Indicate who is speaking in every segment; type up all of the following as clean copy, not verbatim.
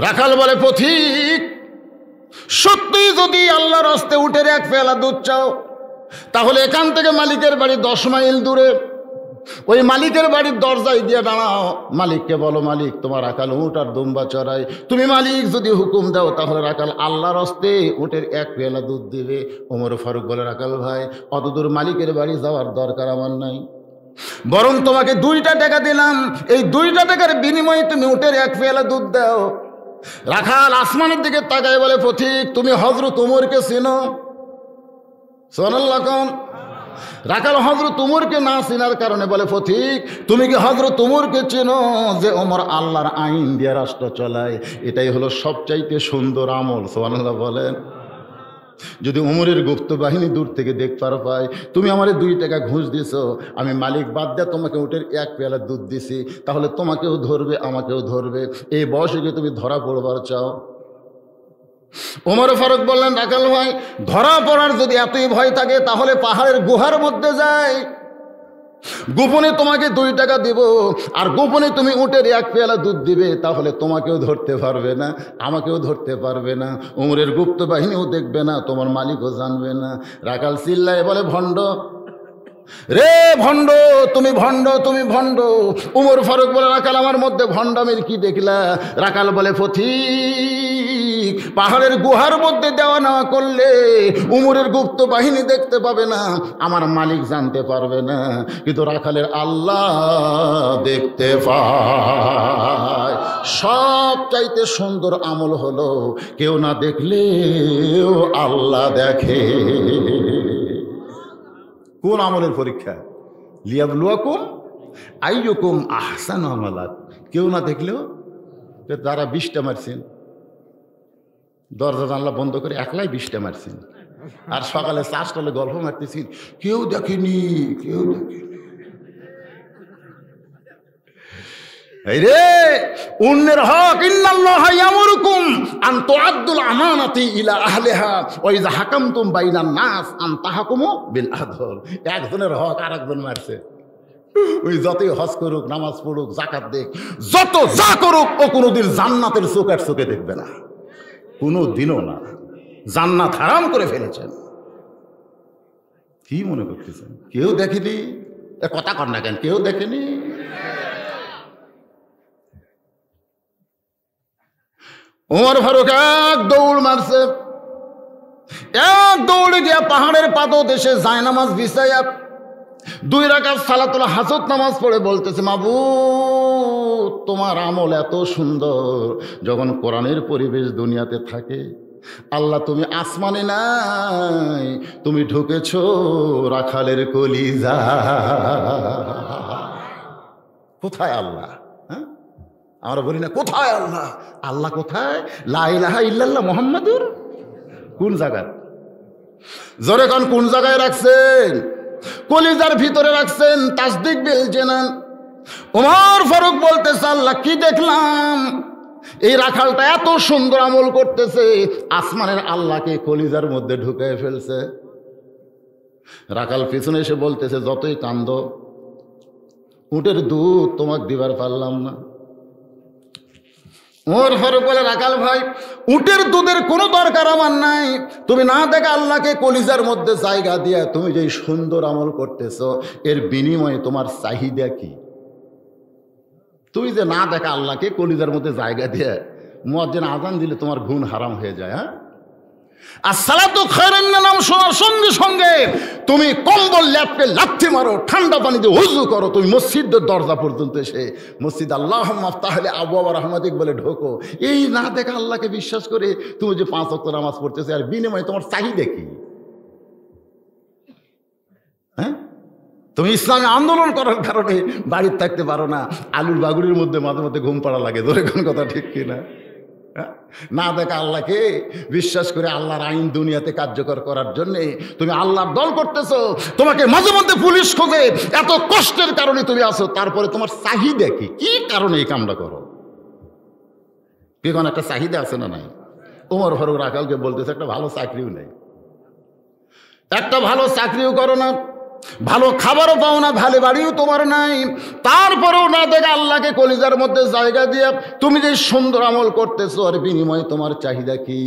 Speaker 1: রাখাল বলে, পথিক, সত্যি যদি আল্লাহর হস্তে উটের এক পেয়ালা দুধ চাও, তাহলে এখান থেকে মালিকের বাড়ি 10 মাইল দূরে ওই মালিকের বাড়ির দরজায় দিয়ে দাঁড়াও, মালিককে বলো, মালিক তোমার রাখাল উট আর দুম্বা চড়াই, তুমি মালিক যদি হুকুম দাও তাহলে রাখাল আল্লাহর হস্তে উটের এক পেয়ালা দুধ দিবে। ওমর ফারুক বলে, রাখাল ভাই, অতদূর মালিকের বাড়ি যাওয়ার দরকার আমার নাই, বরং তোমাকে 2টা টাকা দিলাম, এই 2টা টাকার বিনিময়ে তুমি উটের এক পেয়ালা দুধ দাও। রাখাল আসমানের দিকে তাকায় বলে, পথিক, তুমি হযরত ওমরকে চিনো? সুবহানাল্লাহ কোন? রাখাল হযরত ওমরকে না চিনার কারণে বলে, পথিক, তুমি কি হযরত ওমরকে চেনো যে ওমর আল্লাহর আইন দিয়ে রাষ্ট্র চালায়? এটাই হলো সবচাইতে সুন্দর আমল। সুবহানাল্লাহ বলেন। যদি ওমরের গুপ্ত বাহিনী দূর থেকে দেখতে পায় তুমি আমারে 2 টাকা ঘুষ দিছো, আমি মালিক বাদ দিয়ে তোমাকে উটের এক পেয়ালা দুধ দিছি, তাহলে তোমাকেও ধরবে আমাকেও ধরবে। এই বয়সে কি তুমি ধরা পড়বার চাও? ওমর ফারুক বললেন, রাখাল ভাই, ধরা পড়ার যদি এতই ভয় থাকে তাহলে পাহাড়ের গুহার মধ্যে যাই, গোপনে তোমাকে 2 টাকা দিব, আর গোপনে তুমি উটের এক পেয়ালা দুধ দিবে, তাহলে তোমাকেও ধরতে পারবে না, আমাকেও ধরতে পারবে না, ওমরের গুপ্ত বাহিনীও দেখবে না, তোমার মালিকও জানবে না। রাখাল চিল্লায় বলে, ভণ্ড রে ভণ্ড, তুমি ভণ্ড, তুমি ভণ্ড। ওমর ফারুক বলে, রাখাল, আমার মধ্যে ভণ্ডামির কি দেখলা? রাখাল বলে, পথিক, পাহাড়ের গুহার মধ্যে দেওয়া নেওয়া করলে উমরের গুপ্ত বাহিনী দেখতে পাবে না, আমার মালিক জানতে পারবে না, কিন্তু রাখালের আল্লাহ দেখতে পায়। সব চাইতে সুন্দর আমল হলো কেউ না দেখলেও আল্লাহ দেখে। কোন আমলের পরীক্ষা? লিয়াবলুয়াকুম আইয়ুকুম আহসানু আমালা। কেউ না দেখলেও, তারা 20টা মারছেন, দরজা জানলা বন্ধ করে একলাই 20টা মারছেন, আর সকালে 4 তলে গল্প মারতেছেন, কেউ দেখেনি, কেউ দেখেনি। এই রে অন্যের হক, ইন্নাল্লাহা ইয়ামুরুকুম আন তুআদ্দুল আমানাতি ইলা আহলিহা ওয়া ইযা হাকামতুম বাইনান নাস আন তাহকুমু বিল আদল। একজনের হক আরেকজন মারছে, ওই যতই হজ করুক, নামাজ পড়ুক, যাকাত দেখ, যত যা করুক, ও কোনোদিন জান্নাতের চোখের চোখে দেখবে না, কোনো দিনও না। জান্নাত হারাম করে ফেলেছেন। কি মনে করতেছেন কেউ দেখেনি? কথা কর না কেন, কেউ দেখেনি? ওমর ফারুক এক দৌড় মারছে, এক দৌড়ে গিয়া পাহাড়ের পাদদেশে জায়নামাজ বিছাইয়া 2 রাকাত সালাতুল হাজত নামাজ পড়ে বলতেছে, মাবুদ, তোমার আমল এত সুন্দর, যখন কোরআনের পরিবেশ দুনিয়াতে থাকে, আল্লাহ তুমি আসমানে নাই, তুমি ঢুকেছো রাখালের কলিজা। কোথায় আল্লাহ? আমরা বলি না কোথায় আল্লাহ? আল্লাহ কোথায়? লা ইলাহা ইল্লাল্লাহ মুহাম্মাদুর কোন জায়গায়? জোরে কোন কোন জায়গায় রাখছেন? কলিজার ভিতরে রাখছেন। তাসদিক বিল জানান। ওমর ফারুক বলতেছে, আল্লাহ কি দেখলাম, এই রাখালটা এত সুন্দর আমল করতেছে, আসমানের আল্লাহকে কলিজার মধ্যে ঢুকায় ফেলছে। রাখাল পিছনে এসে বলতেছে, যতই কান্দ, উটের দুধ তোমাকে দিবার পারলাম না। ওমর ফারুক বলে, রাখাল ভাই, উটের দুধের কোনো দরকার আমার নাই, তুমি না দেখা আল্লাহকে কলিজার মধ্যে জায়গা দিয়া তুমি যে সুন্দর আমল করতেছ, এর বিনিময়ে তোমার চাহিদা কি? তুমি যে না দেখা আল্লাহকে কলিজার মধ্যে জায়গা দিয়ে মুয়াজ্জিন আযান দিলে তোমার গুণ হারাম হয়ে যায়। হ্যাঁ, আসসালাতু খায়রুন মিনান নাওম শোনার সঙ্গে সঙ্গে তুমি কম্বল ল্যাপকে লাথি মারো, ঠান্ডা পানি দিয়ে ওযু করো, তুমি মসজিদের দরজা পর্যন্ত এসে মসজিদ আল্লাহুম্মা আফতাহলি আবওয়াবা রাহমাতিক বলে ঢোকো। এই না দেখা আল্লাহকে বিশ্বাস করে তুমি যে 5 ওয়াক্ত নামাজ পড়তেছো, আর বিনিময়ে তোমার চাহিদা কি? হ্যাঁ, তুমি ইসলামী আন্দোলন করার কারণে বাড়িতে থাকতে পারো না, আলুর বাগুড়ির মধ্যে মাঝে মধ্যে ঘুম পাড়া লাগে। ধরে কোন কথা ঠিক কিনা? না দেখা আল্লাহকে বিশ্বাস করে আল্লাহর আইন দুনিয়াতে কার্যকর করার জন্য তুমি আল্লাহর দল করতেছো, তোমাকে মাঝে মধ্যে পুলিশ খোঁজে, এত কষ্টের কারণে তুমি আসো, তারপরে তোমার চাহিদা কি? কি কারণে এই কামটা করো? কি কোন একটা চাহিদা আছে না নাই? ওমর ফারুক রাখালকে বলতেছে, একটা ভালো চাকরিও নেই, একটা ভালো চাকরিও করো না, ভালো খাবারও পাও না, ভালো বাড়িও তোমার নাই, তারপরেও না দেখে আল্লাহকে কলিজার মধ্যে জায়গা দিয়ে তুমি যে সুন্দর আমল করতেছো, আর বিনিময়ে তোমার চাহিদা কি?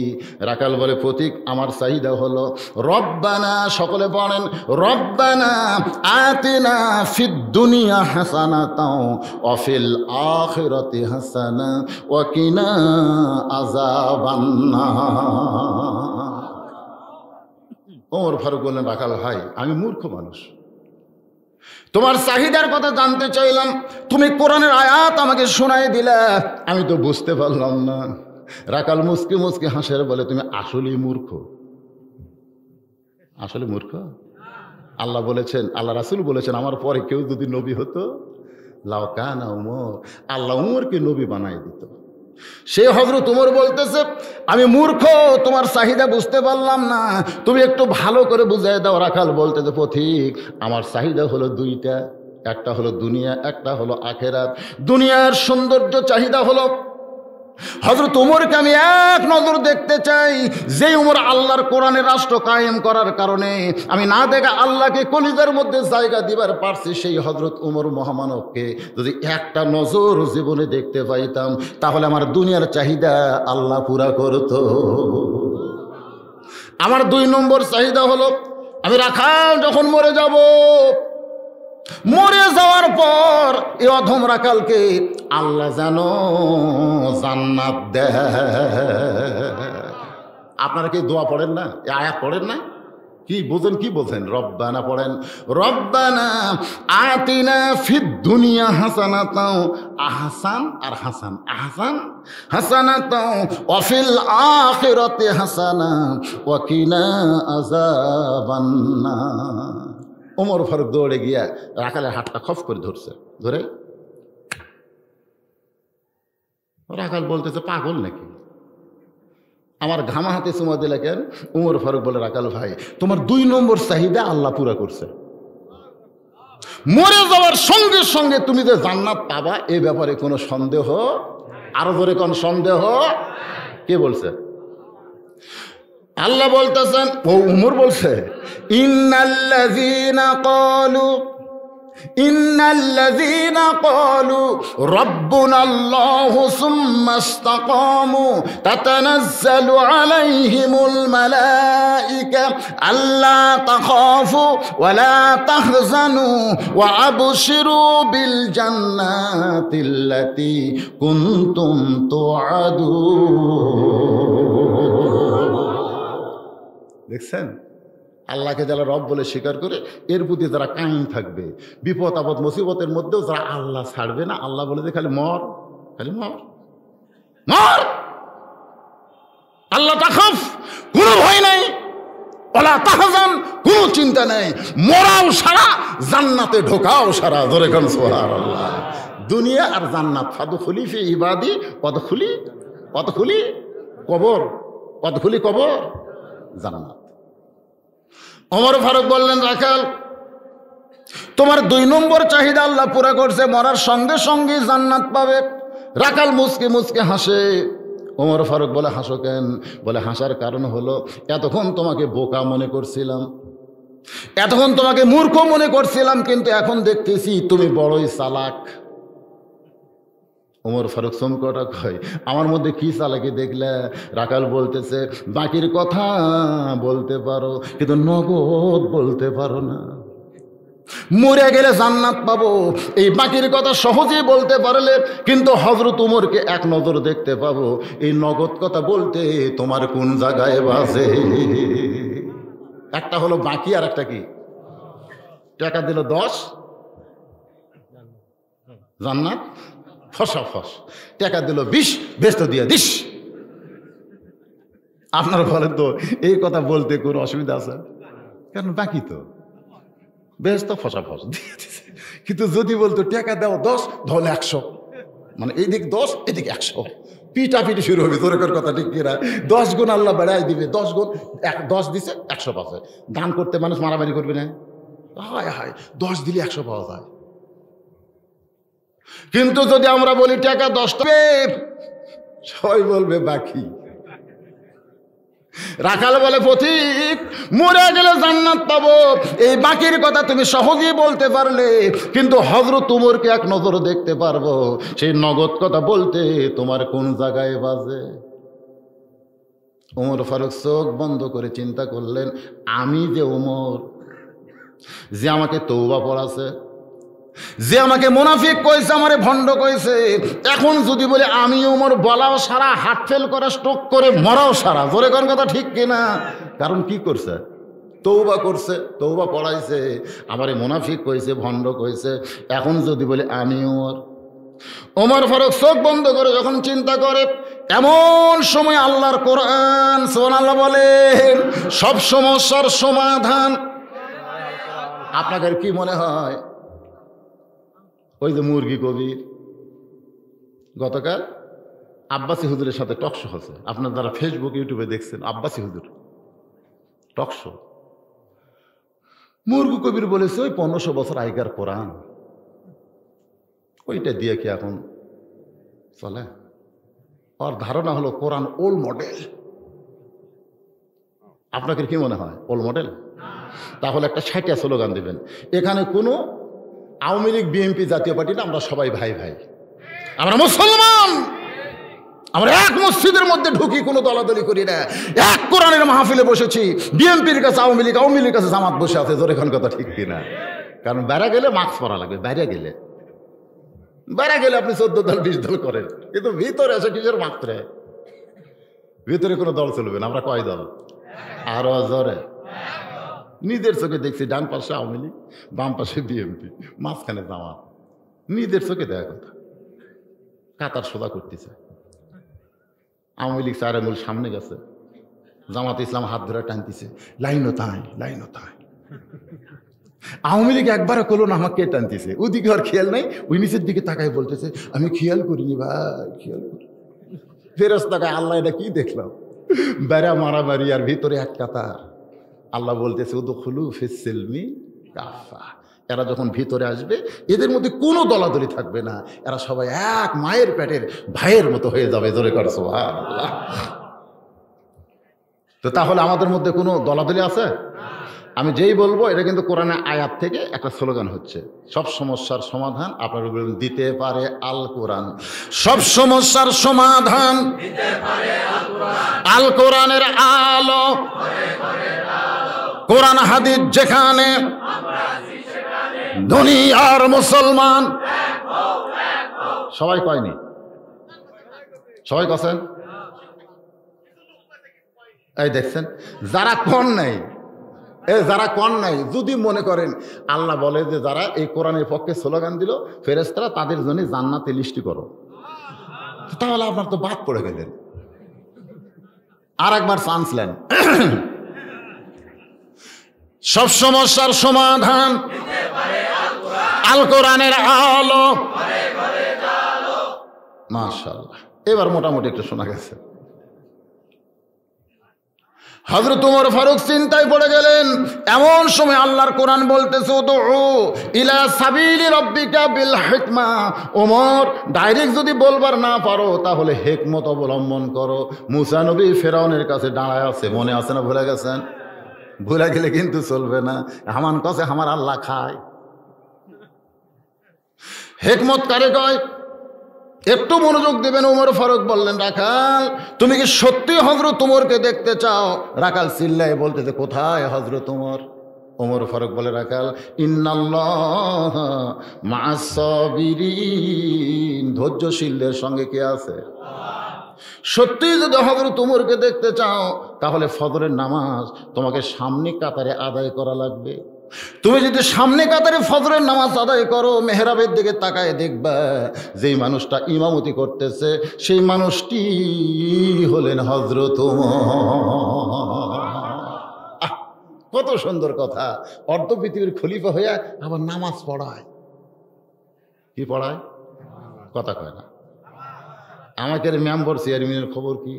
Speaker 1: রাখাল বলে, প্রতীক আমার চাহিদা হলো রব্বানা, সকলে পড়েন, রব্বানা আতিনা ফিদ দুনিয়া হাসানাতাও ওয়া ফিল আখিরাতি হাসানা ওয়া কিনা আযাবান্নার। ওমর ফারুক বললেন, রাখাল ভাই, আমি মূর্খ মানুষ, তোমার চাহিদার কথা জানতে চাইলাম, তুমি কোরআনের আয়াত আমাকে শোনাই দিলা, আমি তো বুঝতে পারলাম না। রাখাল মুসকে মুসকে হাসের বলে, তুমি আসলেই মূর্খ। আসলে মূর্খ? আল্লাহ বলেছেন, আল্লাহ রাসূল বলেছেন, আমার পরে কেউ যদি নবী হতো, লাউ কানা উমর, আল্লাহ উমরকে নবী বানাই দিত। সে হযরত উমর বলতেছে, আমি মূর্খ, তোমার চাহিদা বুঝতে পারলাম না, তুমি একটু ভালো করে বুঝাই দাও। রাখাল বলতেছে, পথিক আমার চাহিদা হলো দুইটা, একটা হলো দুনিয়া, একটা হলো আখেরাত। দুনিয়ার সৌন্দর্য চাহিদা হলো হযরত উমরকে আমি এক নজর দেখতে চাই, যে উমর আল্লাহর কোরআনের রাষ্ট্র কায়েম করার কারণে আমি না দেখা আল্লাহকে কলিজার মধ্যে জায়গা দিবার পারছি, সেই হযরত উমর মহামানবকে যদি একটা নজর জীবনে দেখতে পাইতাম, তাহলে আমার দুনিয়ার চাহিদা আল্লাহ পুরা করত। আমার 2 নম্বর চাহিদা হলো, আমি রাখাল যখন মরে যাব, মরে যাওয়ার পর এই অধম রাখালকে আল্লাহ যেন জান্নাত দেয়। আপনারা কি দোয়া পড়েন না, আয়াত পড়েন না? কি বোঝেন, কি বোঝেন? রব্বানা পড়েন, রব্বানা আতিনা ফিদ দুনিয়া হাসানাতাও, আহসান আর হাসান, আহসান হাসানাতাও ওয়া ফিল আখিরাতি হাসানা ওয়া কিনা আযাবান্নার। ওমর ফারুক দৌড়ে গিয়া রাখালের হাতটা খপ করে ধরছে, ধরে রাখাল বলতেছে, পাগল নাকি, আমার ঘামা হাতে চুমা দিলে কেন? ওমর ফারুক বলে, রাখাল ভাই, তোমার 2 নম্বর চাহিদা আল্লাহ পুরা করছে, মরে যাওয়ার সঙ্গে সঙ্গে তুমি যে জান্নাত পাবা, এ ব্যাপারে কোনো সন্দেহ, আরো ধরে কোন সন্দেহ? কে বলছে? আল্লাহ বলতেছেন, ও উমর বলছে, ইন্নাল্লাযীনা ক্বালু রাব্বুনাল্লাহু সুম্মা ইসতাকামু তাতানাজ্জালু আলাইহিমুল মালায়েকা আল্লা তাখাফু ওয়া লা তাহজানু ওয়া আবশিরু বিল জান্নাতিল্লাতী কুনতুম তুআদুন। দেখছেন, আল্লাহকে যারা রব বলে স্বীকার করে, এর প্রতি যারা কায়েম থাকবে, বিপদ আপদ মুসিবতের মধ্যেও যারা আল্লাহ ছাড়বে না, আল্লাহ বলে যে খালি মর, খালি মর, মর, আল্লাহ তাখাফ, কোনো ভয় নাই, ওয়ালা তাহজান, কোনো চিন্তা নেই, মরাও সারা, জান্নাতে ঢোকাও সারা। ধরে কোন সুবহানাল্লাহ। দুনিয়া আর জান্নাত, ফাদখুলি ফি ইবাদি ওয়াদখুলি কবর, ওয়াদখুলি কবর, জান্নাত। ওমর ফারুক বললেন, রাখাল তোমার 2 নম্বর চাহিদা আল্লাহ পুরা করছে, মরার সঙ্গে সঙ্গে জান্নাত পাবে। রাখাল মুচকে মুচকে হাসে। ওমর ফারুক বলে, হাসো কেন? বলে, হাসার কারণ হলো, এতক্ষণ তোমাকে বোকা মনে করছিলাম, এতক্ষণ তোমাকে মূর্খ মনে করছিলাম, কিন্তু এখন দেখতেছি তুমি বড়ই চালাক। ওমর ফারুক চমকটা কয়, আমার মধ্যে কি চালাকি দেখলে? রাখাল বলতেছে, বাকির কথা বলতে পারো, কিন্তু নগদ বলতে পারো না। মরে গেলে জান্নাত পাবো, এই বাকির কথা সহজেই বলতে পারলে, কিন্তু হযরত উমরকে এক নজর দেখতে পাবো, এই নগদ কথা বলতে তোমার কোন জায়গায় বাজে? একটা হলো বাকি, আর একটা কি? টাকা দিল 10, জান্নাত ফসা ফস, টাকা দিল 20, বেস্ত দিয়ে দিস। আপনারা বলেন তো, এই কথা বলতে কোনো অসুবিধা আছে? কারণ বাকি তো বেশ তো ফসা ফস দিয়ে দিছে। কিন্তু যদি বলতো টাকা দাও 10, তাহলে 100, মানে এইদিক 10, এদিক 100, পিটাপিটি শুরু হবে। তোর কথা ঠিক কিনা? 10 গুণ আল্লাহ বেড়াই দিবে, 10 গুণ, 10 দিছে 100 পাবে। দান করতে মানুষ মারামারি করবে না? হায় হায়, 10 দিলে 100 পাওয়া যায়। কিন্তু যদি আমরা বলি টাকা 10 টাকা, সবাই বলবে বাকি। রাখাল বলে পথিক, মরে গেলে জান্নাত পাবো, এই বাকির কথা তুমি সহজেই বলতে পারলে, কিন্তু হযরত উমরকে এক নজর দেখতে পারবো, সেই নগদ কথা বলতে তোমার কোন জায়গায় বাজে? ওমর ফারুক চোখ বন্ধ করে চিন্তা করলেন, আমি যে ওমর, যে আমাকে তওবা পড়াছে, যে আমাকে মুনাফিক কইছে, আমারে ভণ্ড কইছে, এখন যদি বলে আমি ওমর, বলাও সারা, হার্ট ফেল করে স্ট্রোক করে মরাও সারা। জোরে কোন কথা ঠিক কিনা? কারণ কি করছে? তওবা করছে, তওবা পড়াইছে, আমারে মুনাফিক কইছে, ভণ্ড কইছে, এখন যদি বলে আমি ওমর। ওমর ফারুক চোখ বন্ধ করে যখন চিন্তা করে, এমন সময় আল্লাহর কোরআন সুবহানাল্লাহ বলেন, সব সমস্যার সমাধান। আপনাদের কি মনে হয়? ওই যে মুরগি কবির গতকাল আব্বাসী হুজুরের সাথে টকশো হচ্ছে, আপনার যারা ফেসবুক ইউটিউবে দেখছেন, আব্বাসী হুজুর টকশো। মুরগি কবির বলেছে ওই 1500 বছর আগেকার কোরআন, ওইটা দিয়ে কি এখন চলে? ওর ধারণা হলো কোরআন ওল্ড মডেল। আপনাকে কি মনে হয় ওল্ড মডেল? তাহলে একটা 60টা স্লোগান দেবেন, এখানে কোনো আওয়ামী লীগ বিএনপি জাতীয় পার্টি না, আমরা সবাই ভাই ভাই, আমরা মুসলমান, আমরা এক মসজিদের মধ্যে ঢুকি, কোনো দলাদলি করি না, এক কোরআনের মাহফিলে বসেছি, বিএনপির কাছে আওয়ামী লীগ, আওয়ামী লীগের কাছে জামাত বসে আছে। জোরে এখন কথা ঠিক কিনা? কারণ বেড়া গেলে মাস্ক পরা লাগবে, বাইরে গেলে আপনি 14 দল 20 দল করেন, কিন্তু ভিতরে আছে কিসের মাত্রে? ভিতরে কোনো দল চলবে না। আমরা কয় দল? আরো জোরে। নিজের চোখে দেখছি ডান পাশে আওয়ামী লীগ, বাম পাশে বিএনপি, মাঝখানে জামাত। নিজের চোখে দেখা কথা, কাতার সোজা করতেছে। আওয়ামী লীগ 4 আঙুল সামনে গেছে, জামাত ইসলাম হাত ধরে টানতেছে, লাইনও তাই, লাইনও তাই। আওয়ামী লীগ একবারও করলো না, আমাকে টানতেছে, ওদিকে আর খেয়াল নাই, ওই নিচের দিকে তাকায় বলতেছে আমি খেয়াল করিনি ভাই, খেয়াল করি। ফেরত তাকায়, আল্লাহ এটা কি দেখলাম? বেড়া মারামারি আর ভিতরে এক কাতার। আল্লাহ বলতেছে উদখুলু ফিস সিলমি কাফা। এরা যখন ভিতরে আসবে, এদের মধ্যে কোনো দলাদলি থাকবে না, এরা সবাই এক মায়ের পেটের ভাইয়ের মতো হয়ে যাবে। জোরে কর সুবহানাল্লাহ। তো তাহলে আমাদের মধ্যে কোনো দলাদলি আছে? আমি যেই বলবো এটা কিন্তু কোরআনের আয়াত থেকে একটা স্লোগান হচ্ছে, সব সমস্যার সমাধান আপনার দিতে পারে আল কোরআন। সব সমস্যার সমাধান আল কোরআনের আলো। কোরআন হাদিস যেখানে, দুনিয়ার মুসলমান সবাই কয়নি? সবাই কছেন? এই দেখছেন, যারা কোন নাই, যারা কন নাই, যদি মনে করেন আল্লাহ বলে যে যারা এই কোরআনের পক্ষে স্লোগান দিল ফেরেশতারা তাদের জন্য জান্নাতে লিস্টি করো, তাহলে আপনার তো বাদ পড়ে গেলেন। আর একবার চান্স নেন। সব সমস্যার সমাধান আল কোরআনের আলো। মাশাআল্লাহ, এবার মোটামুটি একটু শোনা গেছে। হযরত ওমর ফারুক চিন্তায় পড়ে গেলেন। এমন সময় আল্লাহর কোরআন বলতেছে উদউ ইলা সাবিলি রাব্বিকা বিল হিকমা। ওমর, ডাইরেক্ট যদি বলবার না পারো তাহলে হিকমত অবলম্বন করো। মুসা নবী ফেরাউনের কাছে দাঁড়ায় আছে, মনে আছে না? ভুলে গেছেন? ভুলে গেলে কিন্তু চলবে না। হামান কাছে আমার আল্লাহ খায়। হিকমত কারে কয়? একটু মনোযোগ দেবেন। ওমর ফারুক বললেন, রাখাল তুমি কি সত্যি হযরত ওমরকে দেখতে চাও? রাখাল চিল্লায় বলতেছে, কোথায় হযরত ওমর? ওমর ফারুক বলে, রাখাল ইন্নাল্লাহ মা'আস সাবিরিন, ধৈর্যশীলদের সঙ্গে কে আছে? সত্যি যদি হযরত ওমরকে দেখতে চাও তাহলে ফজরের নামাজ তোমাকে সামনে কাতারে আদায় করা লাগবে। তুমি যদি সামনে কাতারে ফজরের নামাজ আদায় করো, মেহরাবের দিকে তাকায় দেখবা যেই মানুষটা ইমামতি করতেছে সেই মানুষটি হলেন হযরত ওমর। কত সুন্দর কথা! অর্ধ পৃথিবীর খলিফা হইয়া আবার নামাজ পড়ায়। কি পড়ায়? কথা কয় না। আমাকে মেম্বার চেয়ারম্যানের খবর কি?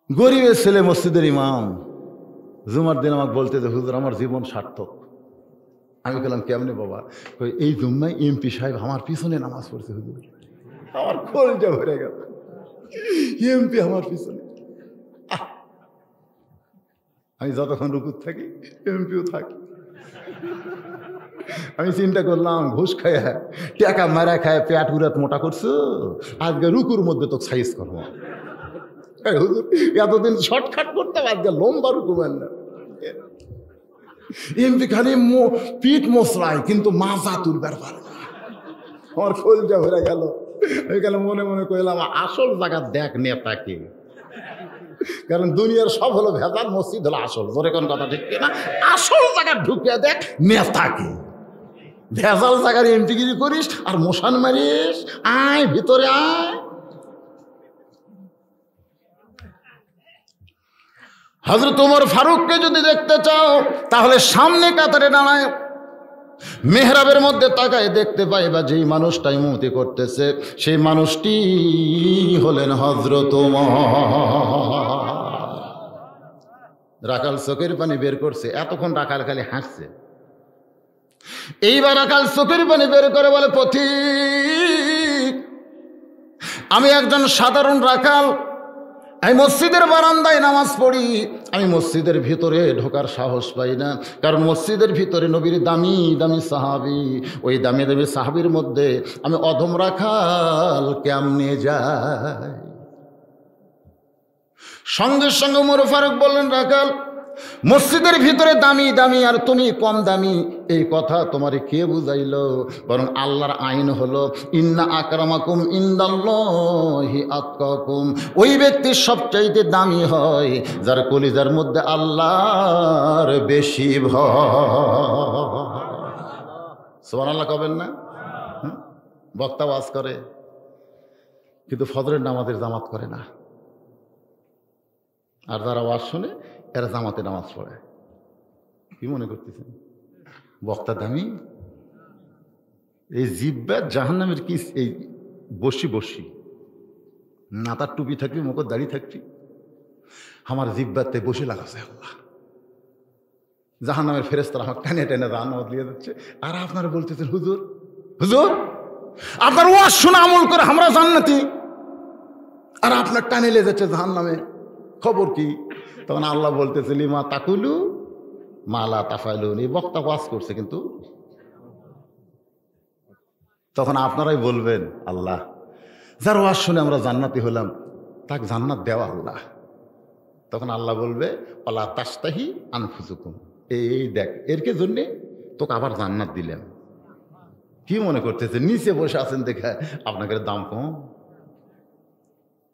Speaker 1: গরিবের ছেলে মসজিদের ইমাম, জুমার দিন আমাকে বলতে যে হুজুর আমার জীবন সার্থক। আমি বললাম কেমনে বাবা? এই জুম্মায় এমপি সাহেব আমার পিছনে নামাজ পড়ছে হুজুর। আমার কলজা ভরে গেল। এমপি আমার পিছনে। আমি যতক্ষণ রুকুত থাকি এমপিও থাকি। আমি চিন্তা করলাম, ঘুষ খায় টাকা মারা খায় পেট উড়াত মোটা করছো, আজকে রুকুর মধ্যে তো সাইজ করবো। এতদিন শর্টকাট করতাম, আজকে লম্বা রুকু মারলাম। এমপি খালি পিঠ মশলায়, কিন্তু মাজা তুলবার পারে না। আমার কলজা ভরে গেল। ওইখানে মনে মনে কইলাম, আসল জায়গা দেখ নেতাকে। কারণ দুনিয়ার সব হলো ভেজাল, মসজিদ হলো আসল। জোরে কোন কথা ঠিক কিনা? আসল জায়গা ঢুকে দেখ নেতাকে। ভেজাল জায়গার এমপিগিরি করিস আর মশান মারিস। আয় ভিতরে আয়। হযরত ওমর ফারুককে যদি দেখতে চাও তাহলে সামনে কাতারে দাঁড়ায় মেহরাবের মধ্যে তাকায় দেখতে পাইবা যেই মানুষটা ইমামতি করতেছে সেই মানুষটি হলেন হযরত ওমর। রাখাল চোখের পানি বের করছে, এতক্ষণ রাখাল খালি হাসছে। এইবার রাখাল চোখের পানি বের করে বলে, পথিক, আমি একজন সাধারণ রাখাল, আমি মসজিদের বারান্দায় নামাজ পড়ি, আমি মসজিদের ভিতরে ঢোকার সাহস পাই না, কারণ মসজিদের ভিতরে নবীর দামি দামি সাহাবী, ওই দামি দামি সাহাবীর মধ্যে আমি অধম রাখাল কেমনে যাই। সঙ্গে সঙ্গে ওমর ফারুক বললেন, রাখাল, মসজিদের ভিতরে দামি দামি আর তুমি কম দামি, এই কথা তোমারে কে বুঝাইল? বরং আল্লাহর আইন হলো ইন্না আকরামাকুম ইনদাল্লাহি আতকাকুম। ওই ব্যক্তি সবচাইতে দামি হয় যার কলিজার মধ্যে আল্লাহর বেশি ভয়। সুবহানাল্লাহ কবেন না? বক্তা ওয়াজ করে কিন্তু ফজরের নামাজের জামাত করে না, আর যারা ওয়াজ শুনে এরা জামাতে নামাজ পড়ে। কি মনে করতেছেন বক্তা দামি? এই জিব্বা জাহান্নামের কি এই বসি বসি, না তার টুপি থাকবি, মুখ দাড়ি থাকবি, আমার জিব্বাতে বসে লাগাছে আল্লাহ। জাহান্নামের ফেরেশতারা আমার টানে টেনে জাহান্নামে দিয়ে যাচ্ছে, আর আপনারা বলতেছেন হুজুর হুজুর আপনার ওয়াজ শোনা আমল করে আমরা জান্নাতি, আর আপনার টানে লে যাচ্ছে জাহান্নামে, খবর কি? তখন আল্লাহ বলতেছে, লিমা তাকুলু মালা তাফাইলুন। এই বক্তা ওয়াজ করছে কিন্তু। তখন আপনারাই বলবেন, আল্লাহ, যার ওয়াজ শুনে আমরা জান্নাতি হলাম তাকে জান্নাত দেওয়া আল্লাহ। তখন আল্লাহ বলবে, আল্লাহ তাস্তাহি আনফুসুকুম, এই দেখ এরকে জন্যে তোকে আবার জান্নাত দিলাম। কি মনে করতেছে নিচে বসে আছেন দেখে আপনাকে দাম কম?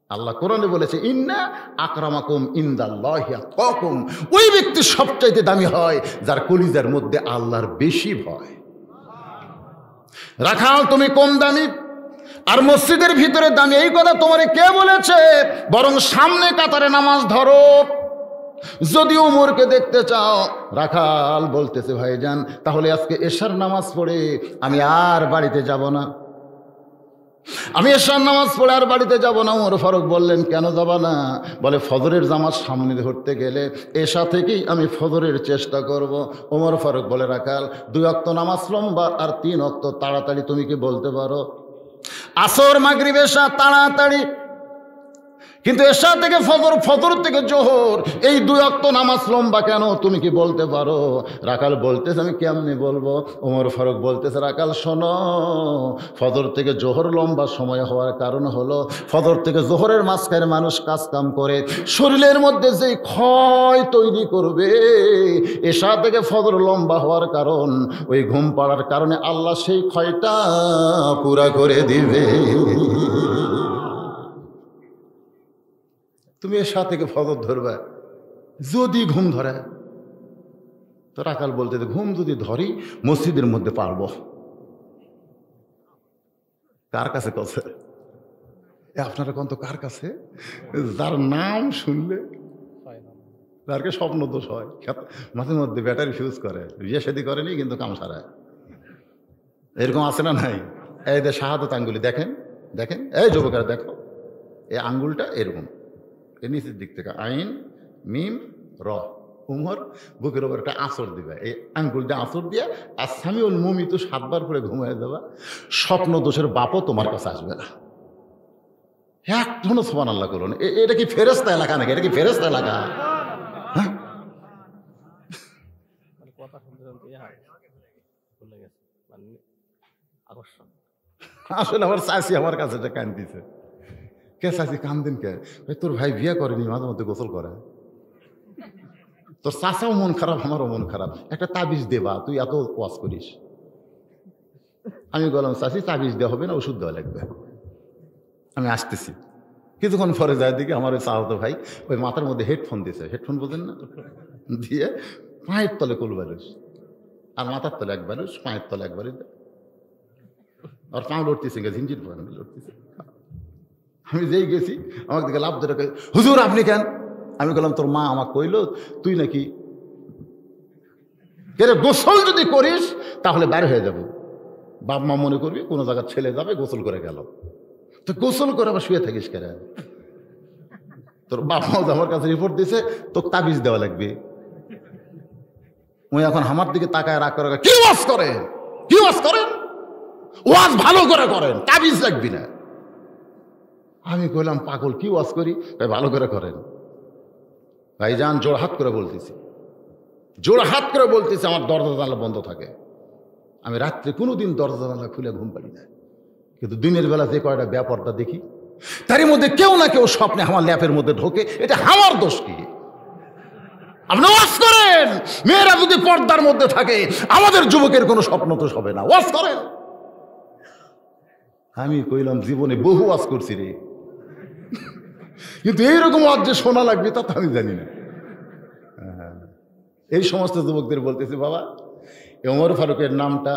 Speaker 1: আল্লাহ কোরআনে বলেছে, ইন্না আকরামাকুম ইনদাল্লাহি আতকাকুম। ওই ব্যক্তি সবচাইতে দামি হয় যার কলিজার মধ্যে আল্লাহর বেশি ভয়। রাখাল তুমি কম দামি আর মসজিদের ভিতরে দামি, এই কথা তোমারে কে বলেছে? বরং সামনে কাতারে নামাজ ধরো যদি ওমরকে দেখতে চাও। রাখাল বলতেছে, ভাইজান তাহলে আজকে এশার নামাজ পড়ে আমি আর বাড়িতে যাব না, আমি এশার নামাজ পড়ে আর বাড়িতে যাব না। ওমর ফারুক বললেন, কেন যাবা না? বলে, ফজরের জামাত সামনে ধরতে গেলে এশা থেকেই আমি ফজরের চেষ্টা করব। ওমর ফারুক বলে, রাখাল 2 ওয়াক্ত নামাজ লম্বা আর 3 ওয়াক্ত তাড়াতাড়ি তুমি কি বলতে পারো? আসর মাগরিব এশা তাড়াতাড়ি, কিন্তু এশা থেকে ফজর, ফজর থেকে জোহর, এই 2 ওয়াক্ত নামাজ লম্বা কেন তুমি কি বলতে পারো? রাখাল বলতেছে, আমি কেমনি বলবো? ওমর ফারুক বলতেছে, রাখাল শোনো, ফজর থেকে জোহর লম্বা সময় হওয়ার কারণ হলো ফজর থেকে জোহরের মাঝখানে মানুষ কাজ কাম করে, শরীরের মধ্যে যে ক্ষয় তৈরি করবে, এশা থেকে ফজর লম্বা হওয়ার কারণ ওই ঘুম পাড়ার কারণে আল্লাহ সেই ক্ষয়টা পুরা করে দিবে। তুমি এশা থেকে ফজর ধরবে, যদি ঘুম ধরে তো রাখাল বলতে, ঘুম যদি ধরি মসজিদের মধ্যে পারবো। কার কাছে কথা? আপনারা কোন তো কার কাছে? যার নাম শুনলে তারকে স্বপ্ন দোষ হয়, মাঝে মধ্যে ব্যাটারি ফিউজ করে, বিয়ে শাদী করেনি কিন্তু কাম সারায়। এরকম আছে না নাই? এই যে শাহাদাত আঙ্গুলি দেখেন, দেখেন এই যুবকেরা দেখো, এই আঙ্গুলটা এরকম, এর নিচের দিক থেকে আইন মিম র, উমর বুকের ওপর একটা আঁচড় দিবে, এই আঙ্গুলটা আঁচড় দিয়ে আর সামিউল মুমি তো 7 বার করে ঘুমিয়ে দেবা, স্বপ্ন দোষের বাপও তোমার কাছে আসবে না। এখনো সুবহানাল্লাহ করুন। এটা কি ফেরেশতা এলাকা নাকি? এটা কি ফেরেশতা এলাকা? হ্যাঁ, আসলে আমার চাচি আমার কাছে এটা কান দিছে। কে চাচি কান্দিন কে? তোর ভাই বিয়ে করেনি, মাঝে মধ্যে গোসল করে। তোর চাচাও মন খারাপ, আমারও মন খারাপ, একটা তাবিজ দেবা, তুই এত ওয়াজ করিস। আমি বললাম চাচি তাবিজ দেওয়া হবে না, ওষুধ দেওয়া লাগবে, আমি আসতেছি। কিছুক্ষণ পরে যায় দিকে আমার ওই চাচাতো ভাই ওই মাথার মধ্যে হেডফোন দিয়েছে, হেডফোন বোঝেন না, দিয়ে পায়ের তলে কোল বালিশ আর মাথার তলে এক বালিশ, পায়ের তলে এক বালিশ, আর পা লড়তেছে, ঝিনঝির লড়তেছে। আমি যেই গেছি আমাকে দিকে লাভ ধরে, হুজুর আপনি কেন? আমি বললাম তোর মা আমাকে কইল তুই নাকি গোসল যদি করিস তাহলে বাইরে হয়ে যাবো, বাপ মা মনে করবি কোনো জায়গায় ছেলে যাবে গোসল করে গেল, তো গোসল করে আবার শুয়ে থাকিস কেন? তোর বাপ মা আমার কাছে রিপোর্ট দিছে তোকে তাবিজ দেওয়া লাগবে। ওই এখন আমার দিকে তাকায় রাগ করে, কি ওয়াজ করেন, কি ওয়াজ করেন, ওয়াজ ভালো করে করেন, তাবিজ লাগবি না। আমি কইলাম পাগল, কি ওয়াজ করি? ভালো করে করেন। ভাইজান জোড়হাত করে বলতেছি, জোড়হাত করে বলতেছি, আমার দরজা জানলা বন্ধ থাকে, আমি রাত্রে কোনোদিন দরজা জানলা খুলে ঘুম পারি না, কিন্তু দিনের বেলা যে কয়টা ব্যাপারটা দেখি তারই মধ্যে কেউ না কেউ স্বপ্নে আমার ল্যাপের মধ্যে ঢোকে, এটা আমার দোষ কি? আপনি ওয়াজ করেন, মেয়েরা যদি পর্দার মধ্যে থাকে, আমাদের যুবকের কোনো স্বপ্ন তো হবে না, ওয়াজ করেন। আমি কইলাম জীবনে বহু ওয়াজ করছি রে, কিন্তু এইরকম ওয়াজ যে শোনা লাগবে তা তো আমি জানি না। এই সমস্ত যুবকদের বলতেছি, বাবা ওমর ফারুকের নামটা